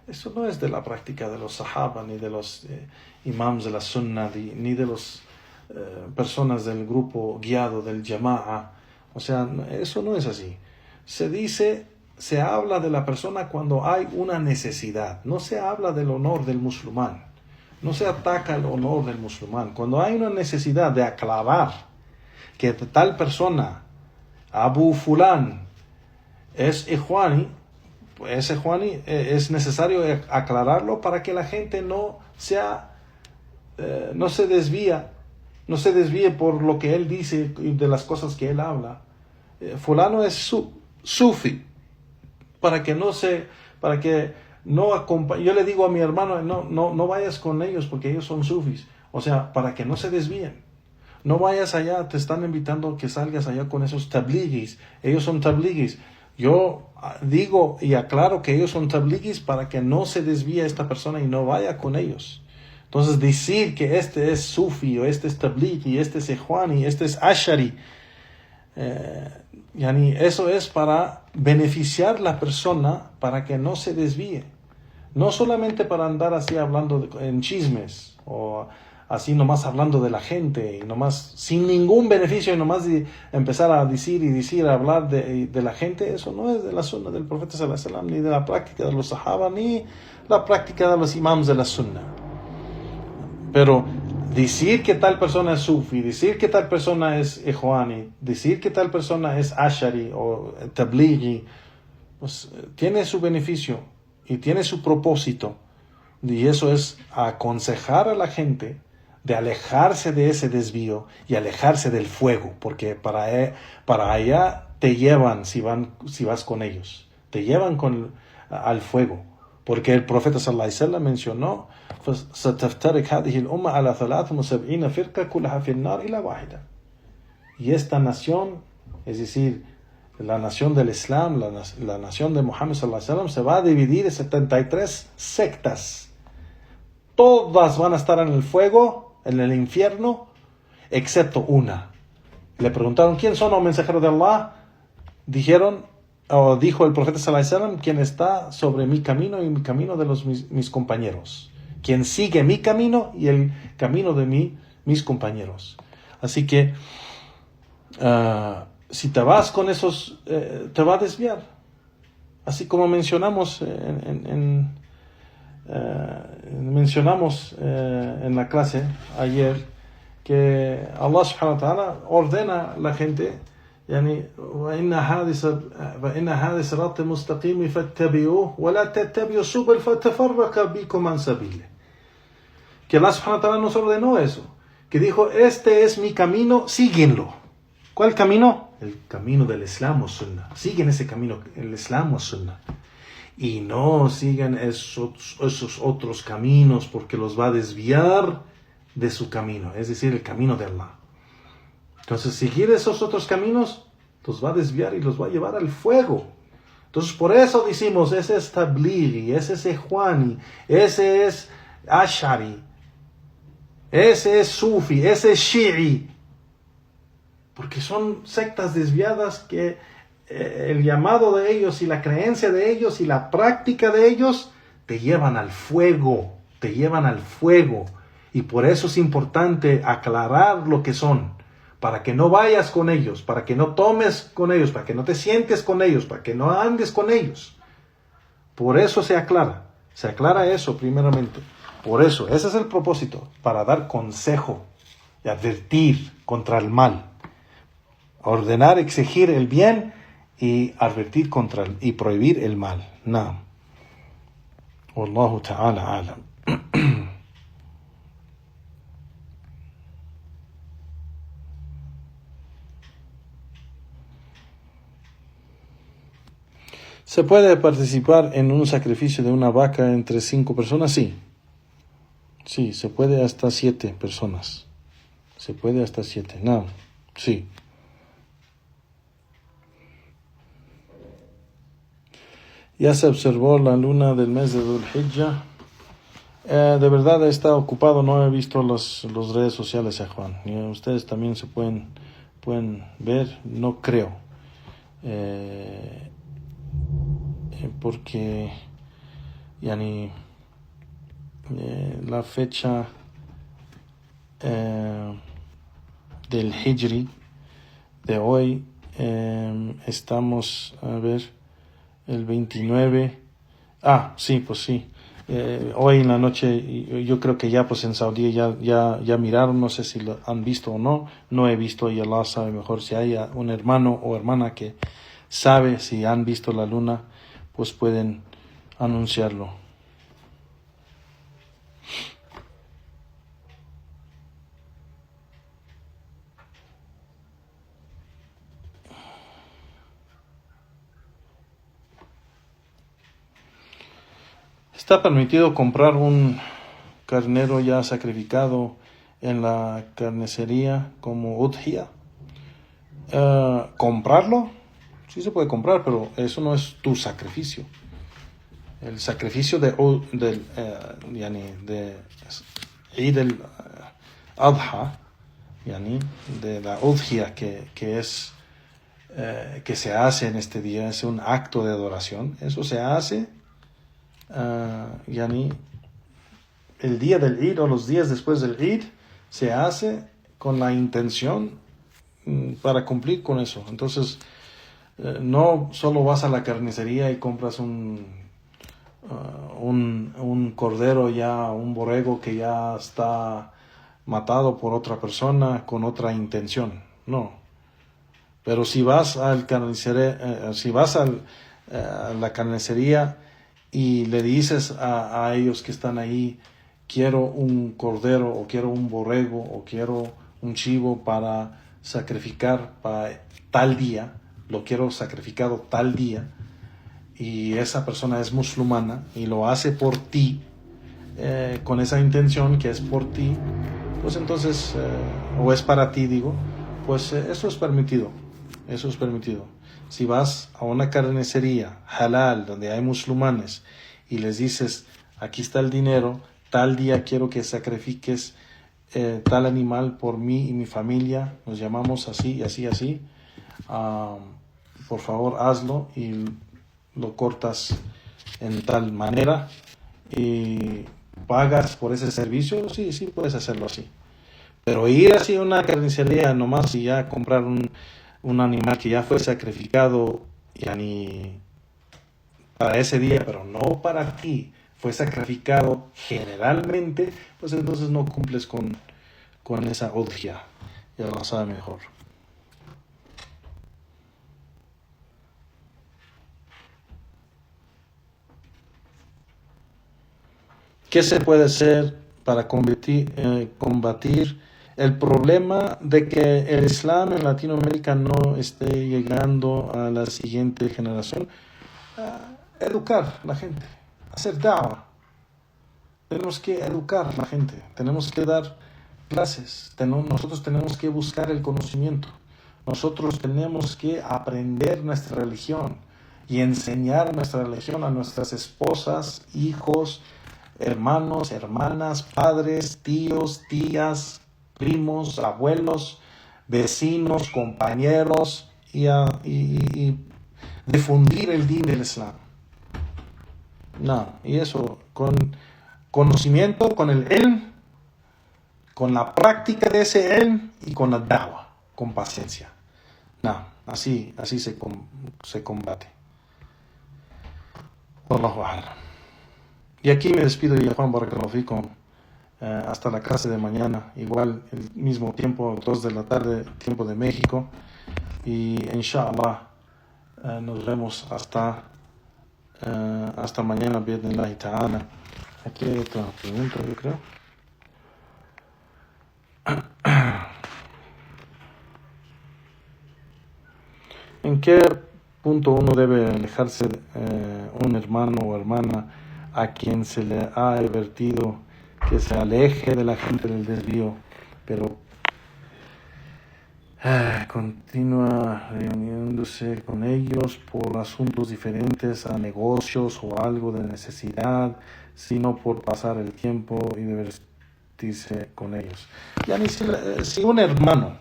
eso no es de la práctica de los sahaba, ni de los imams de la sunna, ni de los personas del grupo guiado del Jama'a. O sea, eso no es así. Se habla de la persona cuando hay una necesidad. No se habla del honor del musulmán. No se ataca el honor del musulmán. Cuando hay una necesidad de aclarar que tal persona, Abu Fulán, es ikhwani, es necesario aclararlo para que la gente no se desvíe por lo que él dice y de las cosas que él habla. Fulano es sufi, para que no acompañe. Yo le digo a mi hermano, no vayas con ellos porque ellos son sufis. O sea, para que no se desvíen. No vayas allá, te están invitando que salgas allá con esos tabliguis. Ellos son tabliguis. Yo digo y aclaro que ellos son tabliguis para que no se desvíe esta persona y no vaya con ellos. Entonces decir que este es sufi, o este es tablighi, este es ikhwani, este es ashari, eso es para beneficiar la persona para que no se desvíe. No solamente para andar así hablando en chismes o así nomás hablando de la gente y nomás sin ningún beneficio y nomás empezar a decir, hablar de la gente. Eso no es de la sunna del profeta sallallahu alaihi wasallam, ni de la práctica de los sahaba, ni la práctica de los imams de la sunna. Pero decir que tal persona es sufi, decir que tal persona es ikhwani, decir que tal persona es ashari o tablighi, pues tiene su beneficio y tiene su propósito. Y eso es aconsejar a la gente de alejarse de ese desvío y alejarse del fuego, porque para allá te llevan si vas con ellos, te llevan al fuego, porque el profeta sallallahu alaihi wasallam mencionó ستفترق هذه الأمة على 73 فرقة كلها في النار إلا واحدة. Y esta nación, es decir, la nación del Islam, la nación de Muhammad sallallahu alaihi wasallam, se va a dividir en 73 sectas. Todas van a estar en el fuego, en el infierno, excepto una. Le preguntaron, ¿quién son los mensajeros de Allah? Dijo el profeta sallallahu alaihi wasallam, quien está sobre mi camino y mi camino de mis compañeros. Quien sigue mi camino y el camino de mis compañeros. Así que, si te vas con esos, te va a desviar. Así como mencionamos en la clase ayer, que Allah subhanahu wa ta'ala ordena a la gente, وإن هذا صراط مستقيم فاتبعوه ولا تتبعوا السبل فتفرق بكم عن سبيله. Que Allah subhanahu wa ta'ala nos ordenó eso, que dijo, este es mi camino, síguenlo. ¿Cuál camino? El camino del Islam o Sunnah. Siguen ese camino, el Islam o Sunnah. Y no sigan esos otros caminos, porque los va a desviar de su camino, es decir, el camino de Allah. Entonces, seguir esos otros caminos los va a desviar y los va a llevar al fuego. Entonces, por eso decimos, ese es tablighi, ese es ikhwani, ese es ashari, ese es sufi, ese es shi'i. Porque son sectas desviadas que el llamado de ellos y la creencia de ellos y la práctica de ellos te llevan al fuego, Y por eso es importante aclarar lo que son, para que no vayas con ellos, para que no tomes con ellos, para que no te sientes con ellos, para que no andes con ellos. Por eso se aclara eso primeramente. Por eso, ese es el propósito, para dar consejo y advertir contra el mal. Ordenar, exigir el bien y advertir contra y prohibir el mal. No. Wallahu ta'ala alam. ¿Se puede participar en un sacrificio de una vaca entre 5 personas? Sí. Sí, se puede hasta 7 personas. Se puede hasta 7. No. Sí. Ya se observó la luna del mes de Dhul Hijjah. De verdad he estado ocupado, no he visto las redes sociales, Juan. Y ustedes también se pueden ver, no creo. Porque yani, la fecha del Hijri de hoy, estamos, a ver, el 29. Sí, pues sí. Hoy en la noche, yo creo que ya pues en Saudí ya miraron, no sé si lo han visto o no. No he visto y Allah sabe mejor. Si hay un hermano o hermana que sabe si han visto la luna, pues pueden anunciarlo. Está permitido comprar un carnero ya sacrificado en la carnicería como udhiyah. ¿Comprarlo? Sí se puede comprar, pero eso no es tu sacrificio. El sacrificio de Eid al-Adha, de la udhiyah que se hace en este día, es un acto de adoración. Eso se hace el día del Eid o los días después del Eid, se hace con la intención para cumplir con eso. Entonces, no solo vas a la carnicería y compras un cordero ya, un borrego que ya está matado por otra persona con otra intención. No. Pero si vas al carnicería, a la carnicería y le dices a ellos que están ahí, quiero un cordero o quiero un borrego o quiero un chivo para sacrificar para tal día, lo quiero sacrificado tal día, y esa persona es musulmana y lo hace por ti, con esa intención que es por ti, pues entonces, o es para ti, digo, pues eso es permitido. Eso es permitido. Si vas a una carnicería halal donde hay musulmanes y les dices, aquí está el dinero, tal día quiero que sacrifiques tal animal por mí y mi familia, nos llamamos así y así, así, por favor hazlo y lo cortas en tal manera y pagas por ese servicio, sí, puedes hacerlo así. Pero ir así a una carnicería nomás y ya comprar un animal que ya fue sacrificado para ese día, pero no para ti, fue sacrificado generalmente, pues entonces no cumples con esa udhiyah. Ya lo sabe mejor. ¿Qué se puede hacer para combatir el problema de que el Islam en Latinoamérica no esté llegando a la siguiente generación? Educar a la gente, hacer da'wah. Tenemos que educar a la gente, tenemos que dar clases, nosotros tenemos que buscar el conocimiento, nosotros tenemos que aprender nuestra religión y enseñar nuestra religión a nuestras esposas, hijos, hermanos, hermanas, padres, tíos, tías, primos, abuelos, vecinos, compañeros y difundir el din del Islam. Y eso con conocimiento, con el ilm, con la práctica de ese ilm y con la da'wah, con paciencia. Así se combate. Wallahu a'lam. Y aquí me despido, ya Juan Barakallahu Fikum, hasta la clase de mañana, igual el mismo tiempo, 2 de la tarde, tiempo de México, y inshallah nos vemos hasta mañana, bi'idhnillahi ta'ala. Aquí hay otra pregunta, yo creo. ¿En qué punto uno debe alejarse de un hermano o hermana a quien se le ha advertido que se aleje de la gente del desvío, pero continúa reuniéndose con ellos por asuntos diferentes a negocios o algo de necesidad, sino por pasar el tiempo y divertirse con ellos? Yani, si un hermano,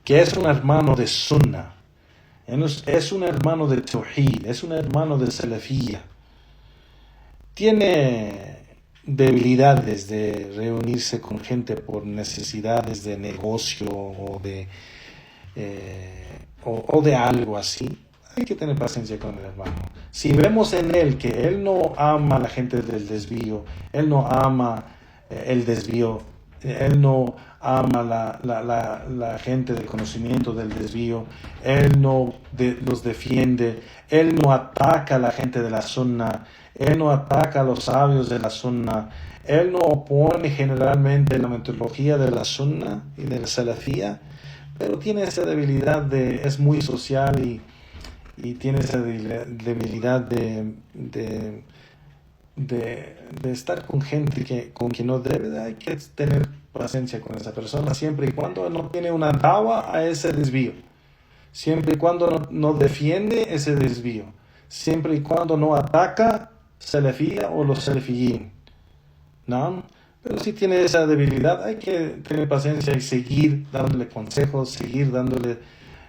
que es un hermano de Sunnah, es un hermano de Tawhid, es un hermano de Salafiyya, tiene debilidades de reunirse con gente por necesidades de negocio o de algo así, hay que tener paciencia con el hermano. Si vemos en él que él no ama a la gente del desvío, él no ama el desvío, él no ama la gente del conocimiento del desvío, él no los defiende, él no ataca a la gente de la Sunnah, él no ataca a los sabios de la Sunnah, él no opone generalmente la metodología de la Sunnah y de la Salafiyya, pero tiene esa debilidad es muy social y tiene esa debilidad de estar con gente con quien no debe. Hay que tener paciencia con esa persona siempre y cuando no tiene una dawa a ese desvío, siempre y cuando no defiende ese desvío, siempre y cuando no ataca Salafiyya o los Salafiyin, ¿no? Pero si tiene esa debilidad, hay que tener paciencia y seguir dándole consejos, seguir dándole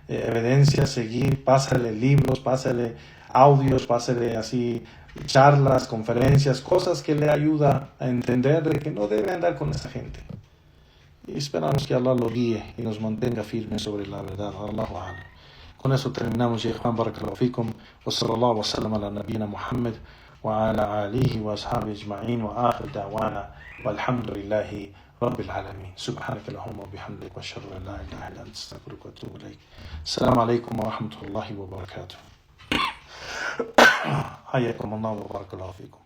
evidencia, pásale libros, pásale audios, pásale así charlas, conferencias, cosas que le ayudan a entender de que no debe andar con esa gente. Y esperamos que Allah lo guíe y nos mantenga firmes sobre la verdad. Allahu a'lam. Con eso terminamos. Ya Juan, barakallahu fikum. Wa sallallahu wa sallam ala nabiyina Muhammad wa ala alihi wa ashabihi ajma'in wa akhir da'wana walhamdulillahi rabbil alamin. Subhanaka Allahumma wa bihamdik wa ashhadu an la ilaha illa anta astaghfiruka wa atubu ilayk. Assalamu alaykum wa rahmatullahi wa barakatuh. حياكم الله وبارك الله فيكم.